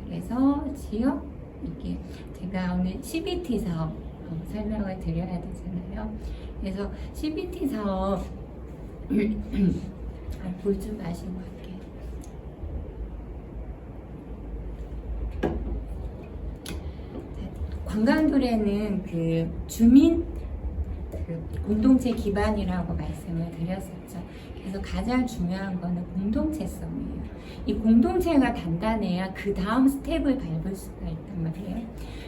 그래서 지역, 이게 제가 오늘 CBT 사업 설명을 드려야 되잖아요. 그래서 CBT 사업 물 좀 마시고 할게요. 관광도래는 그 주민 그 공동체 기반이라고 말씀을 드렸었죠. 그래서 가장 중요한 거는 공동체성이에요. 이 공동체가 단단해야 그 다음 스텝을 밟을 수가 있단 말이에요.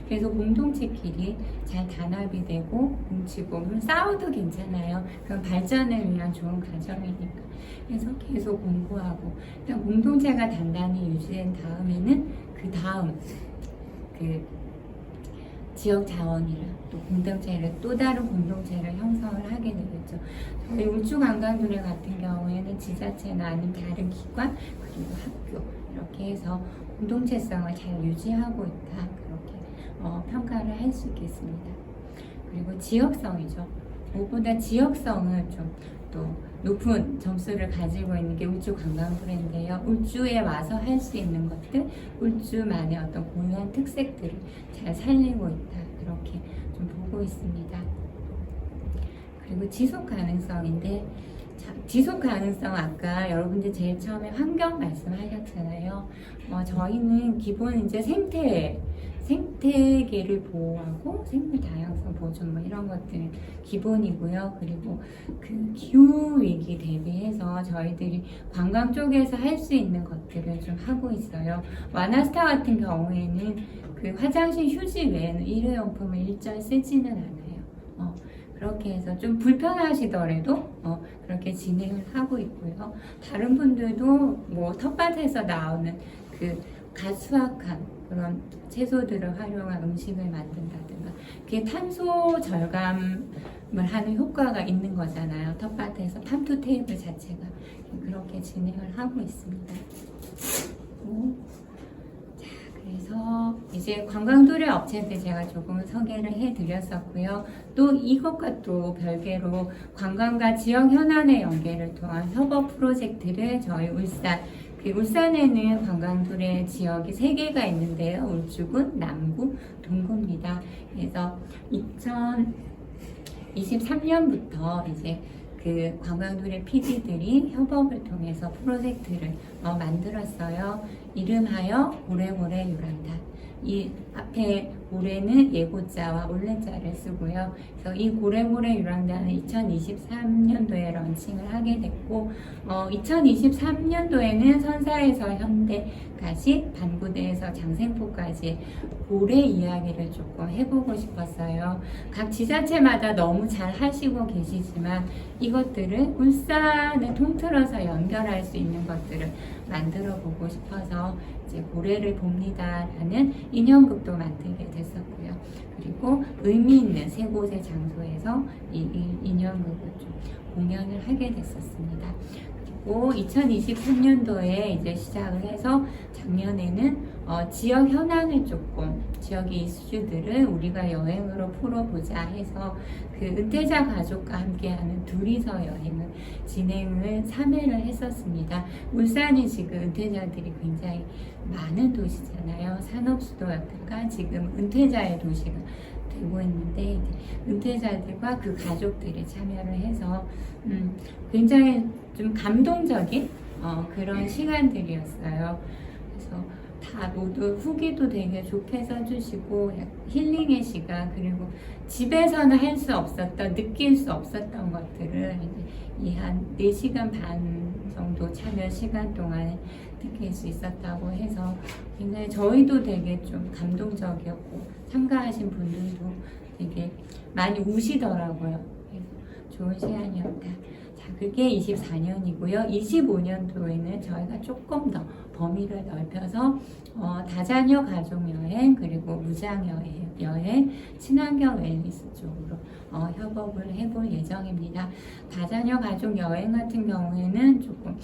그래서 공동체끼리 잘 단합이 되고 뭉치고, 물론 싸워도 괜찮아요. 그건 발전을 위한 좋은 과정이니까. 그래서 계속 공부하고, 일단 공동체가 단단히 유지된 다음에는 그 다음 그 지역 자원이랑 또 공동체를, 또 다른 공동체를 형성을 하게 되겠죠. 저희 울주관광도래 같은 경우에는 지자체나 아니면 다른 기관 그리고 학교 이렇게 해서 공동체성을 잘 유지하고 있다 그렇게 평가를 할 수 있겠습니다. 그리고 지역성이죠. 무엇보다 지역성을 좀 또 높은 점수를 가지고 있는 게 울주관광도래인데요. 울주에 와서 할 수 있는 것들, 울주만의 어떤 고유한 특색들을 잘 살리고 있다 그렇게 좀 보고 있습니다. 그리고 지속 가능성인데, 지속 가능성 아까 여러분들 제일 처음에 환경 말씀하셨잖아요. 저희는 기본 이제 생태계를 보호하고 생물 다양성 보존 이런 것들 기본이고요. 그리고 그 기후 위기 대비해서 저희들이 관광 쪽에서 할 수 있는 것들을 좀 하고 있어요. 와나스타 같은 경우에는 그 화장실 휴지 외에는 일회용품을 일절 쓰지는 않아요. 그렇게 해서 좀 불편하시더라도 그렇게 진행을 하고 있고요. 다른 분들도 뭐 텃밭에서 나오는 그 가수확한 그런 채소들을 활용한 음식을 만든다든가, 그게 탄소 절감을 하는 효과가 있는 거잖아요. 텃밭에서 팜투 테이블 자체가 그렇게 진행을 하고 있습니다. 자, 그래서 이제 관광도래 업체들 제가 조금 소개를 해드렸었고요. 또 이것과 또 별개로 관광과 지역 현안의 연계를 통한 협업 프로젝트를 저희 울산에는 관광도래 지역이 3개가 있는데요. 울주군, 남구, 동구입니다. 그래서 2023년부터 이제 그 관광도래 PD들이 협업을 통해서 프로젝트를 만들었어요. 이름하여 고래고래 유람단. 이 앞에 고래는 예고자와 올레자를 쓰고요. 그래서 이 고래고래 유람단은 2023년도에 런칭을 하게 됐고, 2023년도에는 선사에서 현대까지, 반구대에서 장생포까지 고래 이야기를 조금 해보고 싶었어요. 각 지자체마다 너무 잘 하시고 계시지만 이것들을 울산을 통틀어서 연결할 수 있는 것들을 만들어 보고 싶어서 이제 고래를 봅니다라는 인형극도 만들게 됐었고요. 그리고 의미 있는 3곳의 장소에서 이 인형극을 좀 공연을 하게 됐었습니다. 그리고 2023년도에 이제 시작을 해서 작년에는 지역 현안을 조금, 지역의 이슈들을 우리가 여행으로 풀어보자 해서 그 은퇴자 가족과 함께하는 둘이서 여행을 진행을 3회를 했었습니다. 울산이 지금 은퇴자들이 굉장히 많은 도시잖아요. 산업수도였다가 지금 은퇴자의 도시가 되고 있는데, 이제 은퇴자들과 그 가족들이 참여를 해서 굉장히 좀 감동적인 그런 시간들이었어요. 그래서 다 모두 후기도 되게 좋게 써주시고 힐링의 시간, 그리고 집에서는 할 수 없었던, 느낄 수 없었던 것들을 이 한 4시간 반 정도 참여 시간 동안에 느낄 수 있었다고 해서 굉장히 저희도 되게 좀 감동적이었고 참가하신 분들도 되게 많이 우시더라고요. 그래서 좋은 시간이었다. 자, 그게 24년이고요. 25년도에는 저희가 조금 더 범위를 넓혀서 다자녀 가족여행, 그리고 무장여행, 친환경 웰니스 쪽으로 협업을 해볼 예정입니다. 다자녀 가족여행 같은 경우에는 조금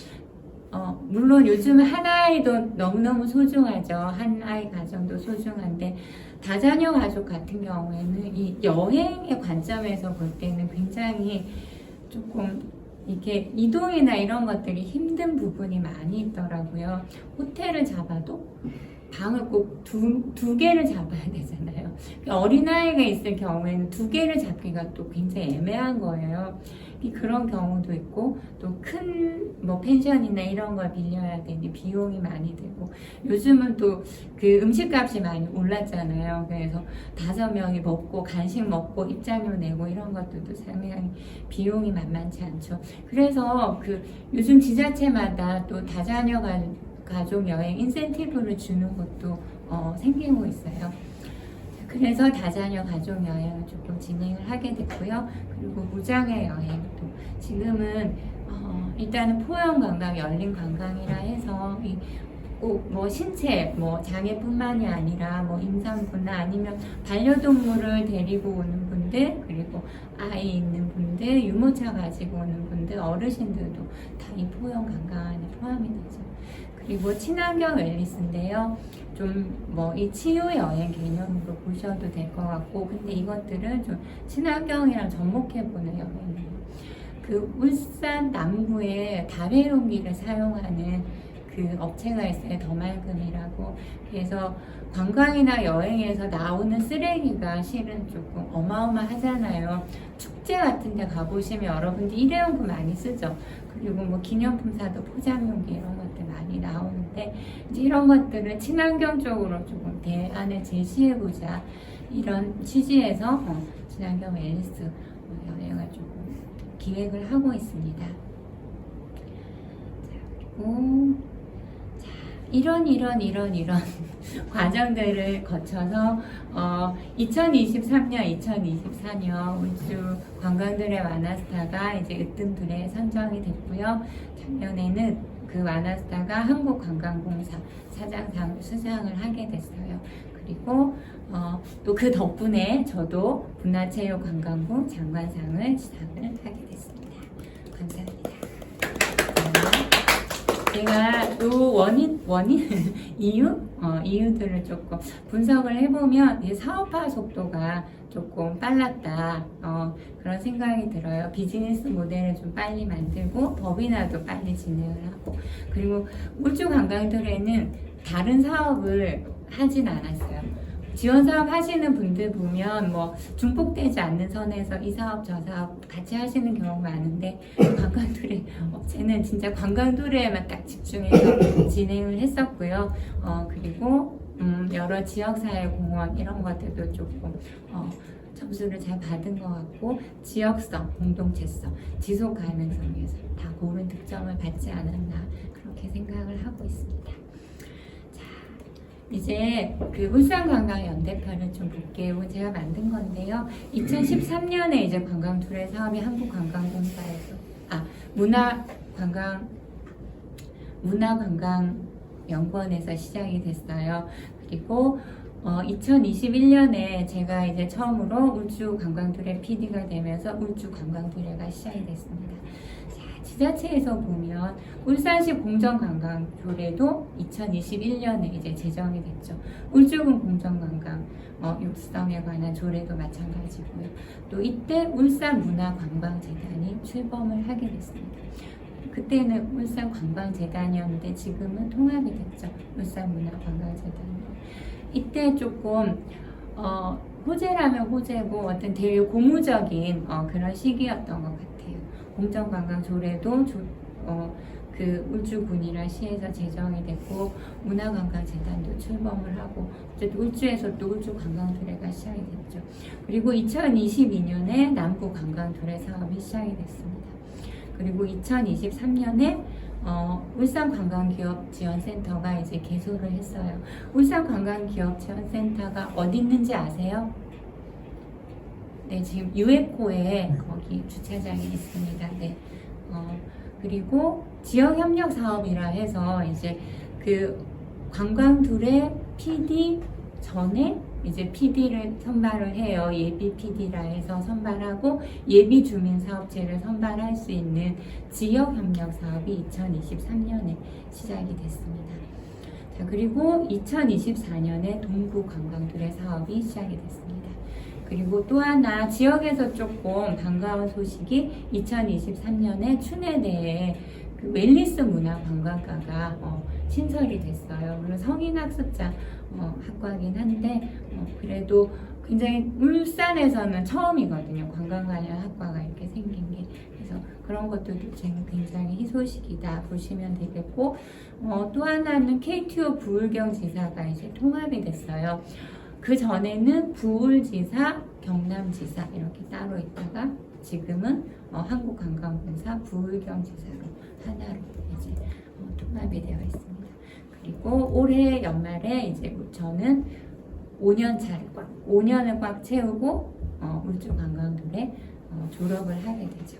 물론 요즘은 한 아이도 너무너무 소중하죠. 한 아이 가정도 소중한데 다자녀 가족 같은 경우에는 이 여행의 관점에서 볼 때는 굉장히 조금 이렇게 이동이나 이런 것들이 힘든 부분이 많이 있더라고요. 호텔을 잡아도 방을 꼭 두 개를 잡아야 되잖아요. 어린아이가 있을 경우에는 2개를 잡기가 또 굉장히 애매한 거예요. 그런 경우도 있고, 또 큰 뭐 펜션이나 이런 걸 빌려야 되니 비용이 많이 들고, 요즘은 또 그 음식값이 많이 올랐잖아요. 그래서 5명이 먹고 간식 먹고 입장료 내고 이런 것들도 상당히 비용이 만만치 않죠. 그래서 그 요즘 지자체마다 또 다자녀 가족 여행 인센티브를 주는 것도 생기고 있어요. 그래서 다자녀 가족 여행을 조금 진행을 하게 됐고요. 그리고 무장의 여행도 지금은 일단은 포용 관광, 열린 관광이라 해서 꼭 뭐 신체 뭐 장애뿐만이 아니라 뭐 임산부나 아니면 반려동물을 데리고 오는 분들, 그리고 아이 있는 분들, 유모차 가지고 오는 분들, 어르신들도 다 이 포용 관광 안에 포함이 되죠. 그리고 친환경 웰니스인데요. 좀 뭐 이 치유 여행 개념으로 보셔도 될 것 같고, 근데 이것들은 좀 친환경이랑 접목해보는 여행이에요. 그 울산 남구에 다회용기를 사용하는 그 업체가 있어요. 더말금이라고. 그래서 관광이나 여행에서 나오는 쓰레기가 실은 조금 어마어마하잖아요. 축제 같은 데 가보시면 여러분들 일회용품 많이 쓰죠. 그리고 뭐 기념품 사도 포장용기 이런 것들 많이 나오는데, 이제 이런 것들을 친환경적으로 조금 대안을 제시해보자, 이런 취지에서 친환경 웰니스 여행을 조금 기획을 하고 있습니다. 그리고 이런 과정들을 거쳐서 2023년, 2024년 울주 관광들의 와나스타가 이제 으뜸들에 선정이 됐고요. 작년에는 그 와나스타가 한국관광공사 사장상을 수상을 하게 됐어요. 그리고 또 그 덕분에 저도 문화체육관광부 장관상을 수상을 하게 됐습니다. 감사합니다. 제가 요 원인 이유들을 조금 분석을 해보면 이 사업화 속도가 조금 빨랐다, 그런 생각이 들어요. 비즈니스 모델을 좀 빨리 만들고 법인화도 빨리 진행을 하고, 그리고 울주 관광들에는 다른 사업을 하진 않았어요. 지원 사업 하시는 분들 보면 뭐 중복되지 않는 선에서 이 사업 저 사업 같이 하시는 경우가 많은데, 관광도래 업체는 진짜 관광도래에만 딱 집중해서 진행을 했었고요. 그리고 여러 지역사회공헌 이런 것들도 조금 점수를 잘 받은 것 같고, 지역성, 공동체성, 지속가능성에서 다 고른 득점을 받지 않았나, 그렇게 생각을 하고 있습니다. 이제 그 울산관광연대편을 좀 볼게요. 제가 만든 건데요. 2013년에 이제 관광투레 사업이 한국관광공사에서 문화관광연구원에서 시작이 됐어요. 그리고 2021년에 제가 이제 처음으로 울주 관광투레 PD가 되면서 울주 관광투레가 시작이 됐습니다. 자, 지자체에서 보면 울산시 공정관광조례도 2021년에 이제 제정이 됐죠. 울주군 공정관광 육성에 관한 조례도 마찬가지고요. 또 이때 울산문화관광재단이 출범을 하게 됐습니다. 그때는 울산관광재단이었는데 지금은 통합이 됐죠. 울산문화관광재단으로. 이때 조금 호재라면 호재고 어떤 되게 고무적인 그런 시기였던 것 같아요. 공정관광조례도 그 울주군이랑 시에서 제정이 됐고 문화관광재단도 출범을 하고 어쨌든 울주에서 또 울주관광도래가 시작이 됐죠. 그리고 2022년에 남부관광도래 사업이 시작이 됐습니다. 그리고 2023년에 울산관광기업지원센터가 이제 개소를 했어요. 울산관광기업지원센터가 어디 있는지 아세요? 네, 지금 유에코에 거기 주차장이 있습니다. 네. 그리고 지역협력사업이라 해서 이제 그 관광둘의 PD 전에 이제 PD를 선발을 해요. 예비 PD라 해서 선발하고 예비 주민사업체를 선발할 수 있는 지역협력사업이 2023년에 시작이 됐습니다. 자, 그리고 2024년에 동구관광둘의 사업이 시작이 됐습니다. 그리고 또 하나 지역에서 조금 반가운 소식이 2023년에 춘해대에 그 웰니스 문화관광과가 신설이 됐어요. 물론 성인학습자 학과긴 한데 그래도 굉장히 울산에서는 처음이거든요. 관광 관련 학과가 이렇게 생긴 게. 그래서 그런 것들도 굉장히 희소식이다 보시면 되겠고 또 하나는 KTO 부울경지사가 이제 통합이 됐어요. 그 전에는 부울지사, 경남지사 이렇게 따로 있다가 지금은 한국관광공사 부울경지사로 하나로 이제 통합이 되어 있습니다. 그리고 올해 연말에 이제 저는 5년을 꽉 채우고 울주관광도래 졸업을 하게 되죠.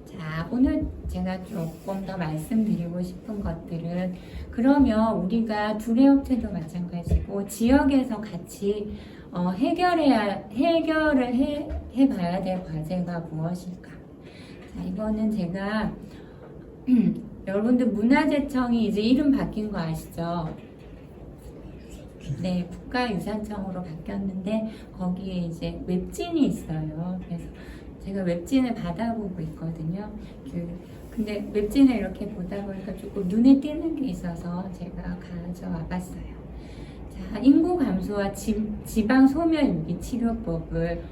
자, 오늘 제가 조금 더 말씀드리고 싶은 것들은 그러면 우리가 두레업체도 마찬가지고 지역에서 같이 해결을 해봐야 될 과제가 무엇일까? 자, 이거는 제가 여러분들 문화재청이 이제 이름 바뀐 거 아시죠? 네, 국가유산청으로 바뀌었는데 거기에 이제 웹진이 있어요. 그래서 제가 웹진을 받아보고 있거든요. 근데 웹진을 이렇게 보다 보니까 조금 눈에 띄는 게 있어서 제가 가져와 봤어요. 자, 인구 감소와 지방 소멸 치료법을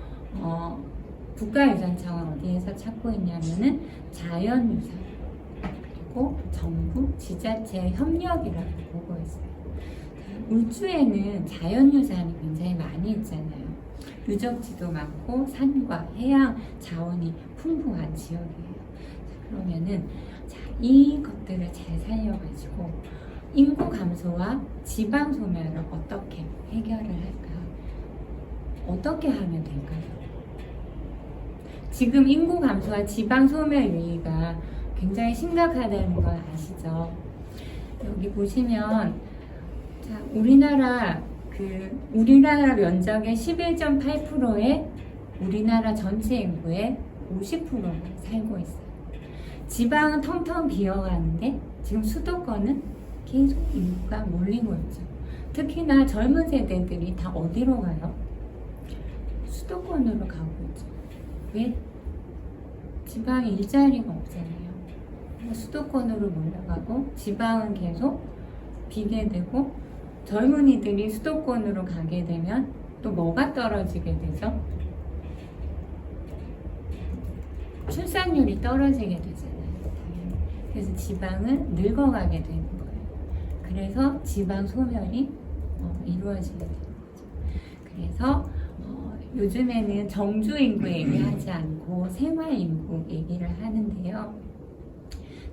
국가유산청은 어디에서 찾고 있냐면은 자연유산 그리고 정부 지자체 협력이라고 보고 있어요. 울주에는 자연유산이 굉장히 많이 있잖아요. 유적지도 많고 산과 해양 자원이 풍부한 지역이에요. 자, 그러면은 이것들을 잘 살려가지고 인구 감소와 지방 소멸을 어떻게 해결을 할까요? 어떻게 하면 될까요? 지금 인구 감소와 지방 소멸 위기가 굉장히 심각하다는 걸 아시죠? 여기 보시면 자, 우리나라 면적의 11.8%의 우리나라 전체 인구의 50%가 살고 있어요. 지방은 텅텅 비어가는데 지금 수도권은 계속 인구가 몰리고 있죠. 특히나 젊은 세대들이 다 어디로 가요? 수도권으로 가고 있죠. 왜? 지방에 일자리가 없잖아요. 수도권으로 몰려가고 지방은 계속 비게 되고 젊은이들이 수도권으로 가게 되면 또 뭐가 떨어지게 되죠? 출산율이 떨어지게 되잖아요. 당연히. 그래서 지방은 늙어가게 되는 거예요. 그래서 지방 소멸이 이루어지게 되는 거죠. 그래서 요즘에는 정주 인구 얘기하지 않고 생활 인구 얘기를 하는데요.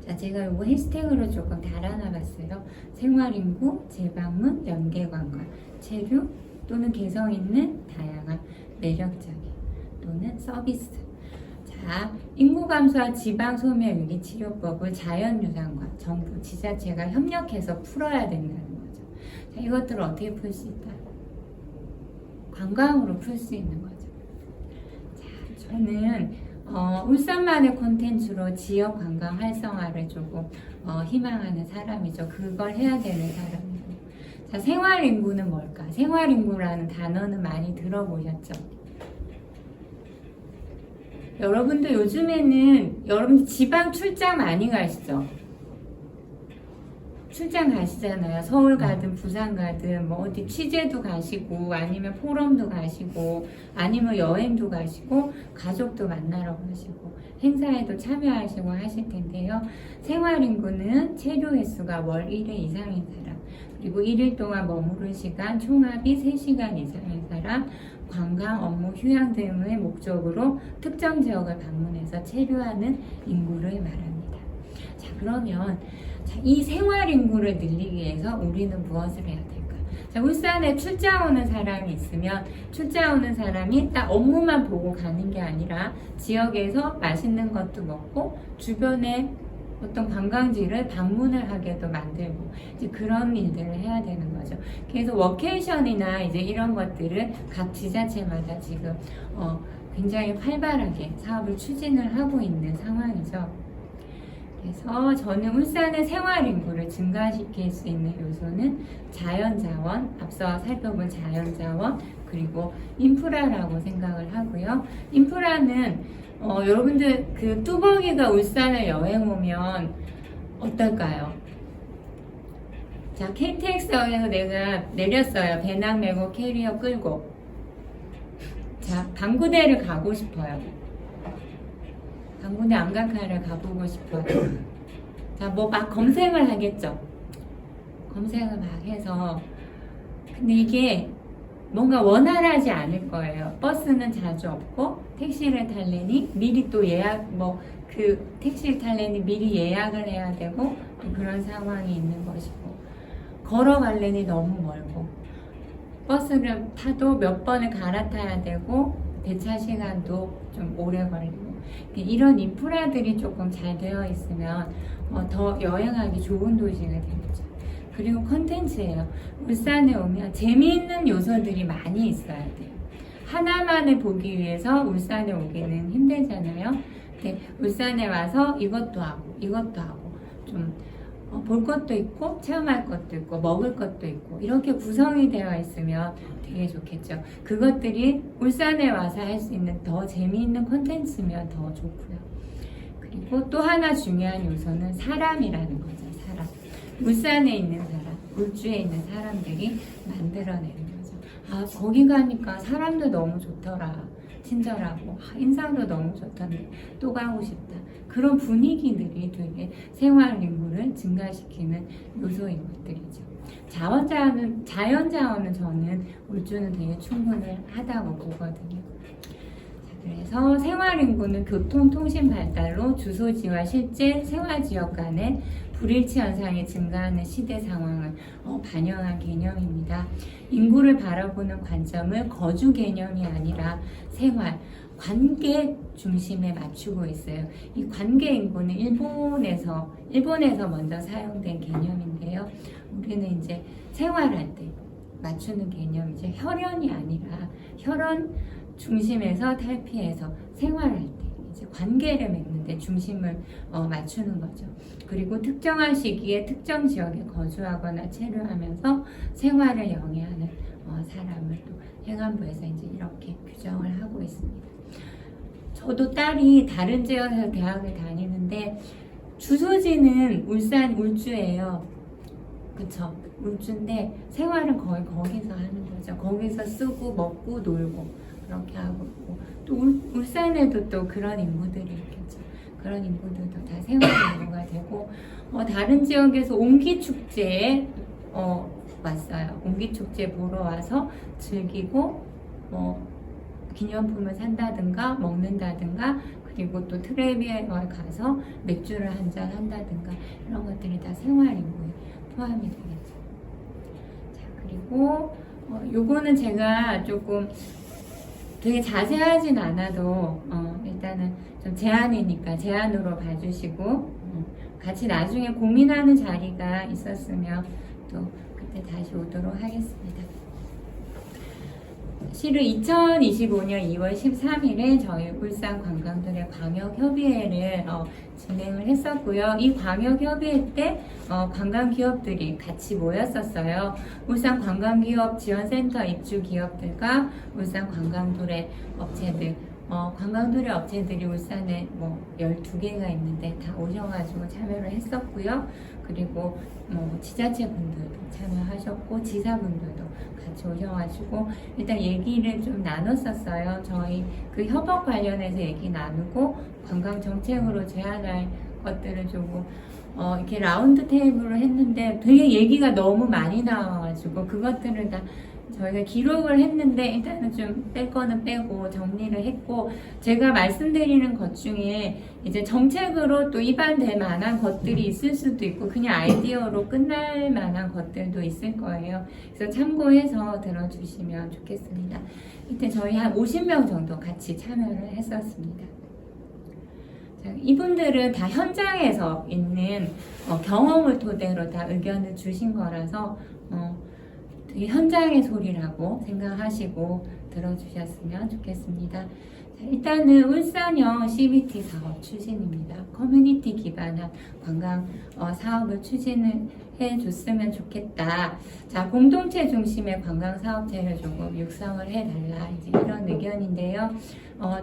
자, 제가 요거 해시태그로 조금 달아놔봤어요. 생활인구, 재방문, 연계관광, 체류 또는 개성 있는 다양한 매력적인 또는 서비스. 자, 인구 감소와 지방 소멸 위기 치료법을 자연유산과 정부, 지자체가 협력해서 풀어야 된다는 거죠. 자, 이것들을 어떻게 풀 수 있다? 관광으로 풀 수 있는 거죠. 자, 저는 울산만의 콘텐츠로 지역 관광 활성화를 조금 희망하는 사람이죠. 그걸 해야 되는 사람이고. 자, 생활인구는 뭘까? 생활인구라는 단어는 많이 들어보셨죠? 여러분도 요즘에는 여러분들 지방 출장 많이 가시죠? 출장 가시잖아요. 서울 가든 부산 가든 뭐 어디 취재도 가시고 아니면 포럼도 가시고 아니면 여행도 가시고 가족도 만나러 가시고 행사에도 참여하시고 하실 텐데요. 생활인구는 체류 횟수가 월 1회 이상인 사람, 그리고 1일 동안 머무른 시간 총합이 3시간 이상인 사람, 관광, 업무, 휴양 등의 목적으로 특정 지역을 방문해서 체류하는 인구를 말합니다. 자, 그러면 이 생활 인구를 늘리기 위해서 우리는 무엇을 해야 될까? 자, 울산에 출장 오는 사람이 있으면 출장 오는 사람이 딱 업무만 보고 가는 게 아니라 지역에서 맛있는 것도 먹고 주변에 어떤 관광지를 방문을 하게도 만들고 이제 그런 일들을 해야 되는 거죠. 그래서 워케이션이나 이제 이런 것들을 각 지자체마다 지금 굉장히 활발하게 사업을 추진을 하고 있는 상황이죠. 그래서 저는 울산의 생활인구를 증가시킬 수 있는 요소는 자연자원, 앞서 살펴본 자연자원, 그리고 인프라라고 생각을 하고요. 인프라는 여러분들 그 뚜벅이가 울산을 여행 오면 어떨까요? 자, KTX역에서 내가 내렸어요. 배낭 메고 캐리어 끌고. 자, 방구대를 가고 싶어요. 방구대 안각화를 가보고 싶어요. 자, 뭐 막 검색을 하겠죠. 검색을 막 해서. 근데 이게 뭔가 원활하지 않을 거예요. 버스는 자주 없고, 택시를 탈래니 미리 또 예약, 택시를 탈래니 미리 예약을 해야 되고, 또 그런 상황이 있는 것이고, 걸어갈래니 너무 멀고, 버스를 타도 몇 번을 갈아타야 되고, 배차 시간도 좀 오래 걸리고, 이런 인프라들이 조금 잘 되어 있으면 더 여행하기 좋은 도시가 되겠죠. 그리고 컨텐츠예요. 울산에 오면 재미있는 요소들이 많이 있어야 돼요. 하나만을 보기 위해서 울산에 오기는 힘들잖아요. 근데 울산에 와서 이것도 하고 이것도 하고 좀 볼 것도 있고 체험할 것도 있고 먹을 것도 있고 이렇게 구성이 되어 있으면 되게 좋겠죠. 그것들이 울산에 와서 할 수 있는 더 재미있는 콘텐츠면 더 좋고요. 그리고 또 하나 중요한 요소는 사람이라는 거죠. 사람. 울산에 있는 사람, 울주에 있는 사람들이 만들어내는 거죠. 아, 거기 가니까 사람도 너무 좋더라. 친절하고 인상도 너무 좋던데 또 가고 싶다. 그런 분위기들이 되게 생활인구를 증가시키는 요소인 것들이죠. 자연자원은 저는 울주는 되게 충분하다고 보거든요. 그래서 생활인구는 교통, 통신 발달로 주소지와 실제 생활지역 간의 불일치 현상이 증가하는 시대 상황을 반영한 개념입니다. 인구를 바라보는 관점을 거주 개념이 아니라 생활, 관계 중심에 맞추고 있어요. 이 관계 인구는 일본에서 먼저 사용된 개념인데요. 우리는 이제 생활할 때 맞추는 개념이죠. 혈연이 아니라 혈연 중심에서 탈피해서 생활할 때 이제 관계를 맺는데 중심을 맞추는 거죠. 그리고 특정한 시기에 특정 지역에 거주하거나 체류하면서 생활을 영위하는 사람을 또 행안부에서 이제 이렇게 규정을 하고 있습니다. 저도 딸이 다른 지역에서 대학을 다니는데 주소지는 울주예요. 그쵸? 울주인데 생활은 거의 거기서 하는 거죠. 거기서 쓰고 먹고 놀고 그렇게 하고 있고 또 울산에도 또 그런 인구들이 있겠죠. 그런 인구들도 다 생활 인구가 되고 다른 지역에서 옹기축제에 왔어요. 옹기축제 보러 와서 즐기고 기념품을 산다든가 먹는다든가 그리고 또 트레비에 가서 맥주를 한잔 한다든가 이런 것들이 다 생활인구에 포함이 되겠죠. 자, 그리고 요거는 제가 조금 되게 자세하진 않아도 일단은 좀 제안이니까 제안으로 봐주시고 같이 나중에 고민하는 자리가 있었으면 또 그때 다시 오도록 하겠습니다. 실은 2025년 2월 13일에 저희 울산 관광도래 광역협의회를 진행을 했었고요. 이 광역협의회 때 관광기업들이 같이 모였었어요. 울산 관광기업 지원센터 입주 기업들과 울산 관광도래 업체들, 관광도래 업체들이 울산에 뭐 12개가 있는데 다 오셔가지고 참여를 했었고요. 그리고 지자체분들도 참여하셨고 지사분들도 같이 오셔가지고 일단 얘기를 좀 나눴었어요. 저희 그 협업 관련해서 얘기 나누고 관광 정책으로 제안할 것들을 조금 이렇게 라운드 테이블을 했는데 되게 얘기가 너무 많이 나와가지고 그것들을 다 저희가 기록을 했는데 일단은 좀 뺄 거는 빼고 정리를 했고 제가 말씀드리는 것 중에 이제 정책으로 또 입안될 만한 것들이 있을 수도 있고 그냥 아이디어로 끝날 만한 것들도 있을 거예요. 그래서 참고해서 들어주시면 좋겠습니다. 이때 저희 한 50명 정도 같이 참여를 했었습니다. 이분들은 다 현장에서 있는 경험을 토대로 다 의견을 주신 거라서 되게 현장의 소리라고 생각하시고 들어주셨으면 좋겠습니다. 자, 일단은 울산형 CBT 사업 추진입니다. 커뮤니티 기반한 관광 사업을 추진을 해줬으면 좋겠다. 자, 공동체 중심의 관광 사업체를 조금 육성을 해달라. 이제 이런 의견인데요.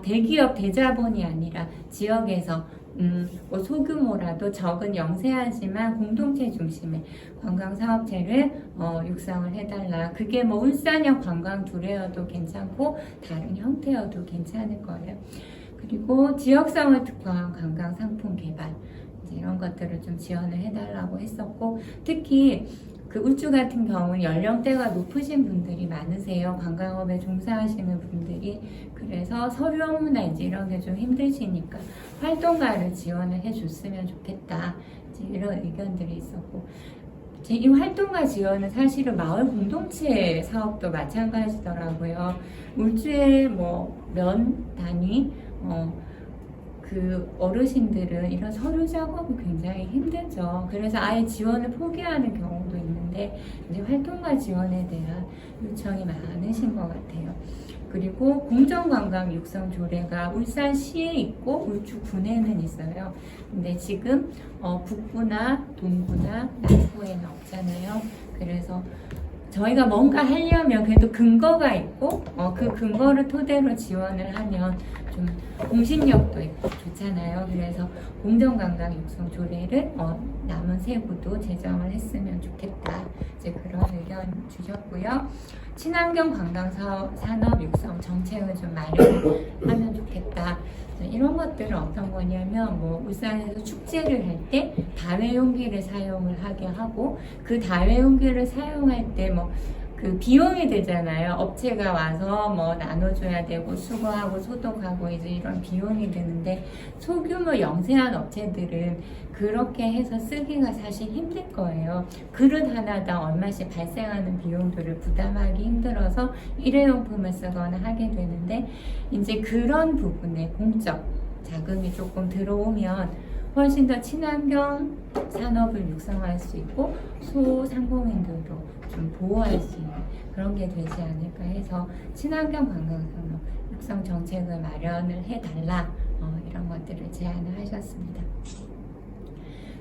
대기업 대자본이 아니라 지역에서 뭐 소규모라도 적은 영세하지만 공동체 중심의 관광 사업체를 육성을 해달라. 그게 뭐 울산형 관광 두레여도 괜찮고 다른 형태여도 괜찮을 거예요. 그리고 지역성을 특화한 관광 상품 개발 이런 것들을 좀 지원을 해달라고 했었고 특히 그 울주 같은 경우는 연령대가 높으신 분들이 많으세요. 관광업에 종사하시는 분들이. 그래서 서류 업무나 이제 이런 게 좀 힘드시니까 활동가를 지원을 해줬으면 좋겠다. 이제 이런 의견들이 있었고. 이 활동가 지원은 사실은 마을 공동체 사업도 마찬가지더라고요. 울주의 뭐 면 단위, 그 어르신들은 이런 서류 작업이 굉장히 힘들죠. 그래서 아예 지원을 포기하는 경우도 있는데 이제 활동가 지원에 대한 요청이 많으신 것 같아요. 그리고 공정관광 육성 조례가 울산시에 있고 울주군에는 있어요. 근데 지금 북부나 동부나 남부에는 없잖아요. 그래서 저희가 뭔가 하려면 그래도 근거가 있고 그 근거를 토대로 지원을 하면 좀 공신력도 있고 좋잖아요. 그래서 공정관광 육성 조례를 남은 세부도 제정을 했으면 좋겠다. 이제 그런 의견 주셨고요. 친환경 관광 산업 육성 정책을 좀 마련하면 좋겠다. 이런 것들은 어떤 거냐면 뭐 울산에서 축제를 할 때 다회용기를 사용을 하게 하고 그 다회용기를 사용할 때 뭐 그 비용이 되잖아요. 업체가 와서 뭐 나눠줘야 되고 수거하고 소독하고 이제 이런 비용이 드는데 소규모 영세한 업체들은 그렇게 해서 쓰기가 사실 힘들 거예요. 그릇 하나당 얼마씩 발생하는 비용들을 부담하기 힘들어서 일회용품을 쓰거나 하게 되는데 이제 그런 부분에 공적 자금이 조금 들어오면 훨씬 더 친환경 산업을 육성할 수 있고 소상공인들도 좀 보호할 수 있는 그런 게 되지 않을까 해서 친환경 관광산업 육성 정책을 마련을 해달라 이런 것들을 제안을 하셨습니다.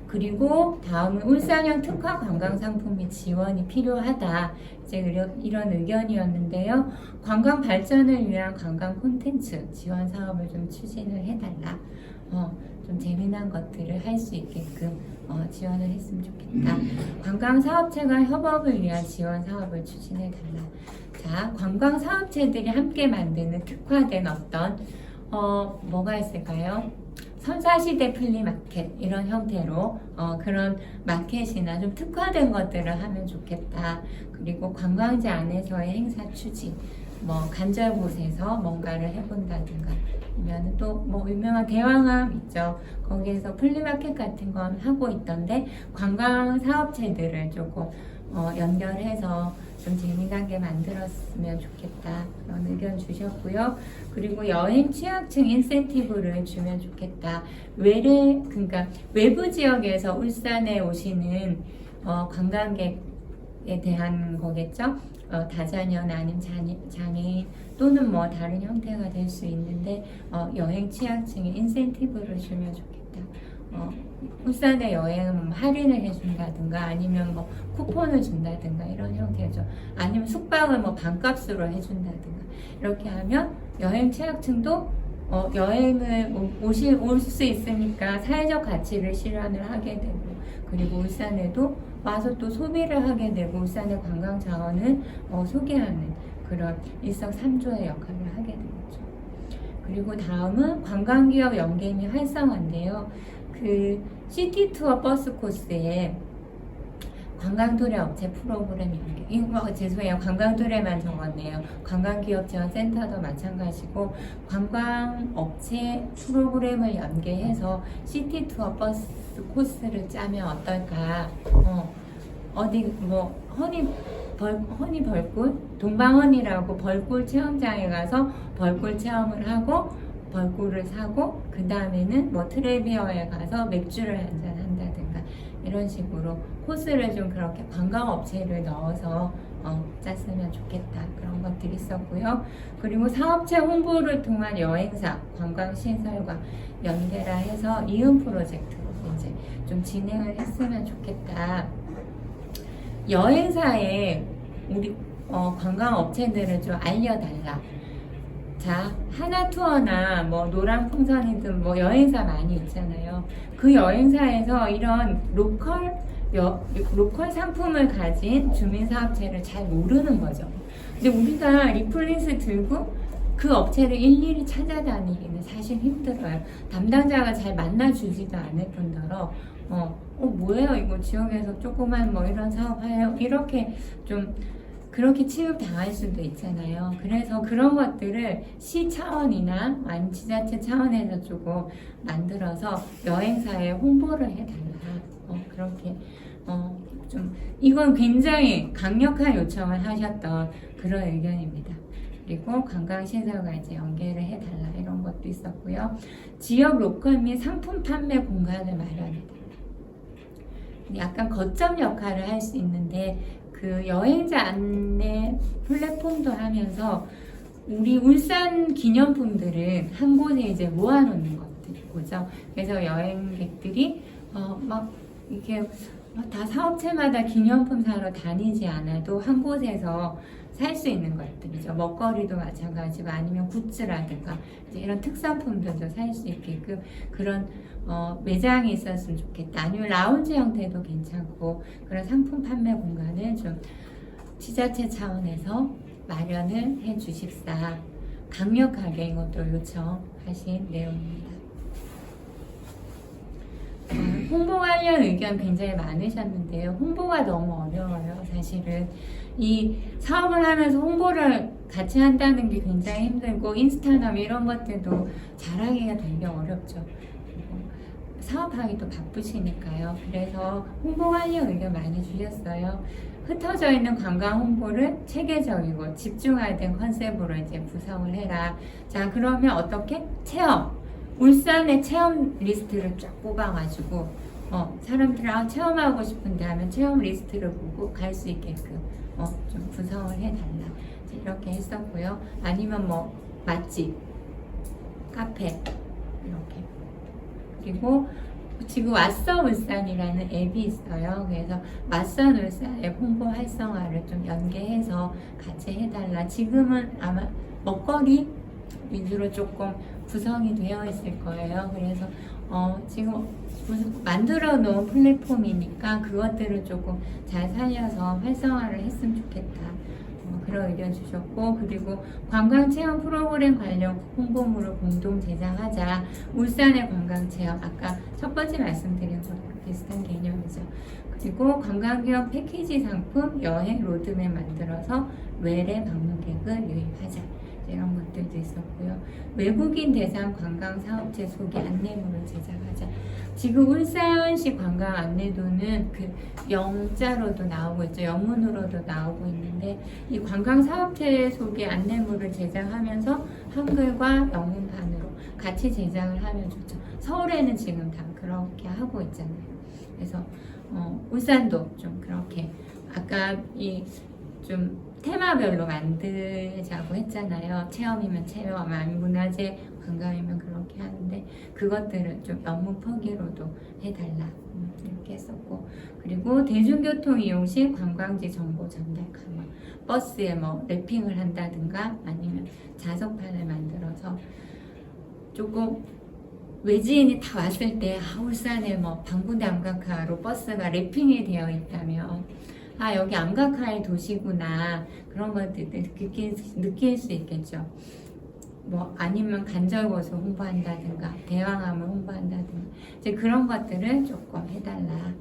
그리고 다음은 울산형 특화 관광 상품 및 지원이 필요하다. 이제 이런 의견이었는데요. 관광 발전을 위한 관광 콘텐츠 지원 사업을 좀 추진을 해달라. 좀 재미난 것들을 할 수 있게끔 지원을 했으면 좋겠다. 관광 사업체가 협업을 위한 지원 사업을 추진해 달라. 자, 관광 사업체들이 함께 만드는 특화된 어떤 뭐가 있을까요? 선사시대 플리마켓 이런 형태로 그런 마켓이나 좀 특화된 것들을 하면 좋겠다. 그리고 관광지 안에서의 행사 추진, 뭐 간절 곳에서 뭔가를 해본다든가 아니면 또 뭐 유명한 대왕암 있죠. 거기에서 플리마켓 같은 건 하고 있던데 관광 사업체들을 조금 연결해서 좀 재미나게 만들었으면 좋겠다. 그런 의견 주셨고요. 그리고 여행 취약층 인센티브를 주면 좋겠다. 그러니까 외부 지역에서 울산에 오시는 관광객 대한 거겠죠. 다자녀 아니면 장애인 또는 뭐 다른 형태가 될 수 있는데 여행 취약층에 인센티브를 주면 좋겠다. 울산에 여행은 할인을 해준다든가 아니면 뭐 쿠폰을 준다든가 이런 형태죠. 아니면 숙박을 뭐 반값으로 해준다든가 이렇게 하면 여행 취약층도 여행을 올 수 있으니까 사회적 가치를 실현을 하게 되고 그리고 울산에도 와서 또 소비를 하게 되고 울산의 관광 자원을 소개하는 그런 일석삼조의 역할을 하게 되겠죠. 그리고 다음은 관광기업 연계 및 활성화인데요. 그 시티 투어 버스 코스에 관광도래 업체 프로그램 연계. 죄송해요. 관광도래만 적었네요. 관광기업지원센터도 마찬가지고 관광업체 프로그램을 연계해서 시티 투어 버스 코스를 짜면 어떨까? 어디 뭐 허니 벌꿀 동방헌이라고 벌꿀 체험장에 가서 벌꿀 체험을 하고 벌꿀을 사고 그 다음에는 뭐 트레비어에 가서 맥주를 한잔 한다든가 이런 식으로 코스를 좀 그렇게 관광업체를 넣어서 짰으면 좋겠다 그런 것들이 있었고요. 그리고 사업체 홍보를 통한 여행사 관광시설과 연계라 해서 이음 프로젝트로 이제 좀 진행을 했으면 좋겠다. 여행사에 우리 관광업체들을 좀 알려달라. 자, 하나투어나 뭐 노랑풍선이든 뭐 여행사 많이 있잖아요. 그 여행사에서 이런 로컬 상품을 가진 주민사업체를 잘 모르는 거죠. 근데 우리가 리플릿을 들고 그 업체를 일일이 찾아다니기는 사실 힘들어요. 담당자가 잘 만나주지도 않을 뿐더러 뭐예요 이거 지역에서 조그만 뭐 이런 사업해요 이렇게 좀 그렇게 취급당할 수도 있잖아요. 그래서 그런 것들을 시 차원이나 아니면 지자체 차원에서 조금 만들어서 여행사에 홍보를 해달라. 그렇게 좀 이건 굉장히 강력한 요청을 하셨던 그런 의견입니다. 그리고 관광시설과 이제 연계를 해달라 이런 것도 있었고요. 지역 로컬 및 상품 판매 공간을 마련해달라. 약간 거점 역할을 할 수 있는데 그 여행자 안내 플랫폼도 하면서 우리 울산 기념품들은 한 곳에 이제 모아놓는 것들이죠. 그래서 여행객들이 막 이렇게 다 사업체마다 기념품 사러 다니지 않아도 한 곳에서 살 수 있는 것들이죠. 먹거리도 마찬가지고 아니면 굿즈라든가 이제 이런 특산품들도 살 수 있게끔 그런 매장이 있었으면 좋겠다. 아니면 라운지 형태도 괜찮고 그런 상품 판매 공간을 좀 지자체 차원에서 마련을 해 주십사. 강력하게 이것도 요청하신 내용입니다. 홍보 관련 의견 굉장히 많으셨는데요. 홍보가 너무 어려워요. 사실은 이 사업을 하면서 홍보를 같이 한다는 게 굉장히 힘들고 인스타나 이런 것들도 잘하기가 되게 어렵죠. 사업하기도 바쁘시니까요. 그래서 홍보 관련 의견 많이 주셨어요. 흩어져 있는 관광 홍보를 체계적이고 집중화된 컨셉으로 이제 구성을 해라. 자, 그러면 어떻게? 체험. 울산의 체험 리스트를 쫙 뽑아가지고 사람들하고 체험하고 싶은데 하면 체험 리스트를 보고 갈 수 있게끔 좀 구성을 해달라. 이렇게 했었고요. 아니면 뭐 맛집, 카페 이렇게. 그리고 지금 왓썹 울산이라는 앱이 있어요. 그래서 왓썹 울산의 홍보 활성화를 좀 연계해서 같이 해달라. 지금은 아마 먹거리 위주로 조금 구성이 되어 있을 거예요. 그래서 지금 만들어 놓은 플랫폼이니까 그것들을 조금 잘 살려서 활성화를 했으면 좋겠다. 그런 의견 주셨고, 그리고 관광체험 프로그램 관련 홍보물을 공동 제작하자. 울산의 관광체험, 아까 첫 번째 말씀드린 거랑 비슷한 개념이죠. 그리고 관광기업 패키지 상품 여행 로드맵 만들어서 외래 방문객을 유입하자. 이런 것들도 있었고요. 외국인 대상 관광 사업체 소개 안내문을 제작하자. 지금 울산시 관광 안내도는 그 영자로도 나오고 있죠. 영문으로도 나오고 있는데 이 관광 사업체 소개 안내문을 제작하면서 한글과 영문판으로 같이 제작을 하면 좋죠. 서울에는 지금 다 그렇게 하고 있잖아요. 그래서 울산도 좀 그렇게 아까 이 좀 테마별로 만들자고 했잖아요. 체험이면 체험, 아니면 문화재 관광이면 그렇게 하는데 그것들은 좀 업무 포기로도 해달라 이렇게 했었고, 그리고 대중교통 이용 시 관광지 정보 전달 강화, 버스에 뭐 랩핑을 한다든가 아니면 자석판을 만들어서 조금 외지인이 다 왔을 때 울산에 뭐 방구대 암각화로 버스가 랩핑이 되어 있다면 여기 암각화의 도시구나, 그런 것들 느낄 수 있겠죠. 뭐 아니면 간절곶을 홍보한다든가 대왕암을 홍보한다든가 이제 그런 것들을 조금 해달라.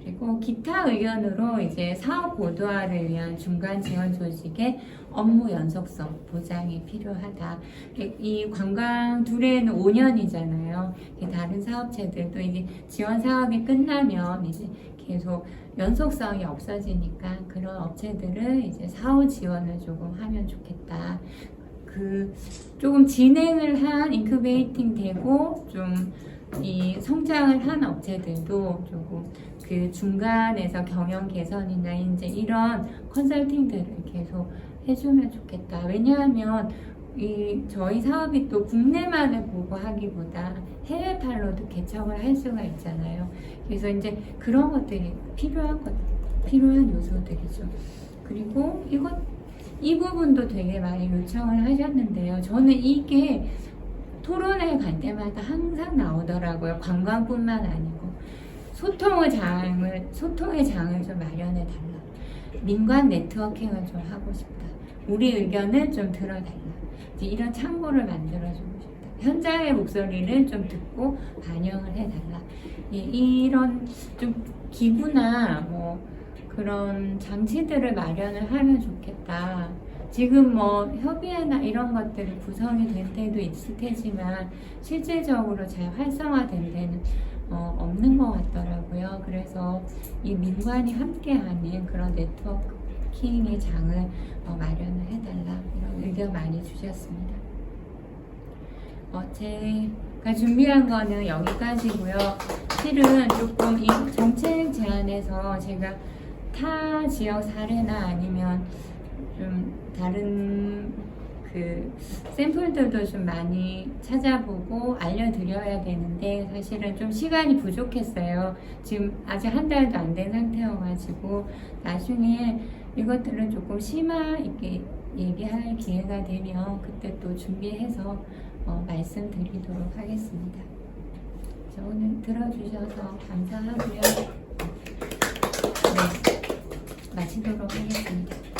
그리고 기타 의견으로 이제 사업 고도화를 위한 중간 지원 조직의 업무 연속성 보장이 필요하다. 이 관광 둘에는 5년이잖아요. 다른 사업체들도 이제 지원 사업이 끝나면 이제 계속 연속성이 없어지니까 그런 업체들은 이제 사후 지원을 조금 하면 좋겠다. 조금 진행을 한 인큐베이팅 되고 좀 이 성장을 한 업체들도 조금 그 중간에서 경영 개선이나 이제 이런 컨설팅들을 계속 해주면 좋겠다. 왜냐하면 저희 사업이 또 국내만을 보고 하기보다 해외팔로도 개척을 할 수가 있잖아요. 그래서 이제 그런 것들이 필요한 요소들이죠. 그리고 이 부분도 되게 많이 요청을 하셨는데요. 저는 이게 토론회 갈 때마다 항상 나오더라고요. 관광뿐만 아니고 소통의 장을 좀 마련해 달라. 민관 네트워킹을 좀 하고 싶다. 우리 의견을 좀 들어달라. 이제 이런 창구를 만들어주고 싶다. 현장의 목소리를 좀 듣고 반영을 해달라. 이런 좀 기구나 뭐 그런 장치들을 마련을 하면 좋겠다. 지금 뭐 협의회나 이런 것들이 구성이 된 데도 있을 테지만 실질적으로 잘 활성화된 데는 없는 것 같더라고요. 그래서 이 민관이 함께하는 그런 네트워킹의 장을 마련을 해달라, 이런 의견 많이 주셨습니다. 제가 준비한 거는 여기까지고요. 실은 조금 이 정책 제안에서 제가 타 지역 사례나 아니면 좀 다른 그 샘플들도 좀 많이 찾아보고 알려드려야 되는데 사실은 좀 시간이 부족했어요. 지금 아직 한 달도 안 된 상태여가지고 나중에 이것들은 조금 심화 있게 얘기할 기회가 되면 그때 또 준비해서 말씀드리도록 하겠습니다. 오늘 들어주셔서 감사하고요. 네, 마치도록 하겠습니다.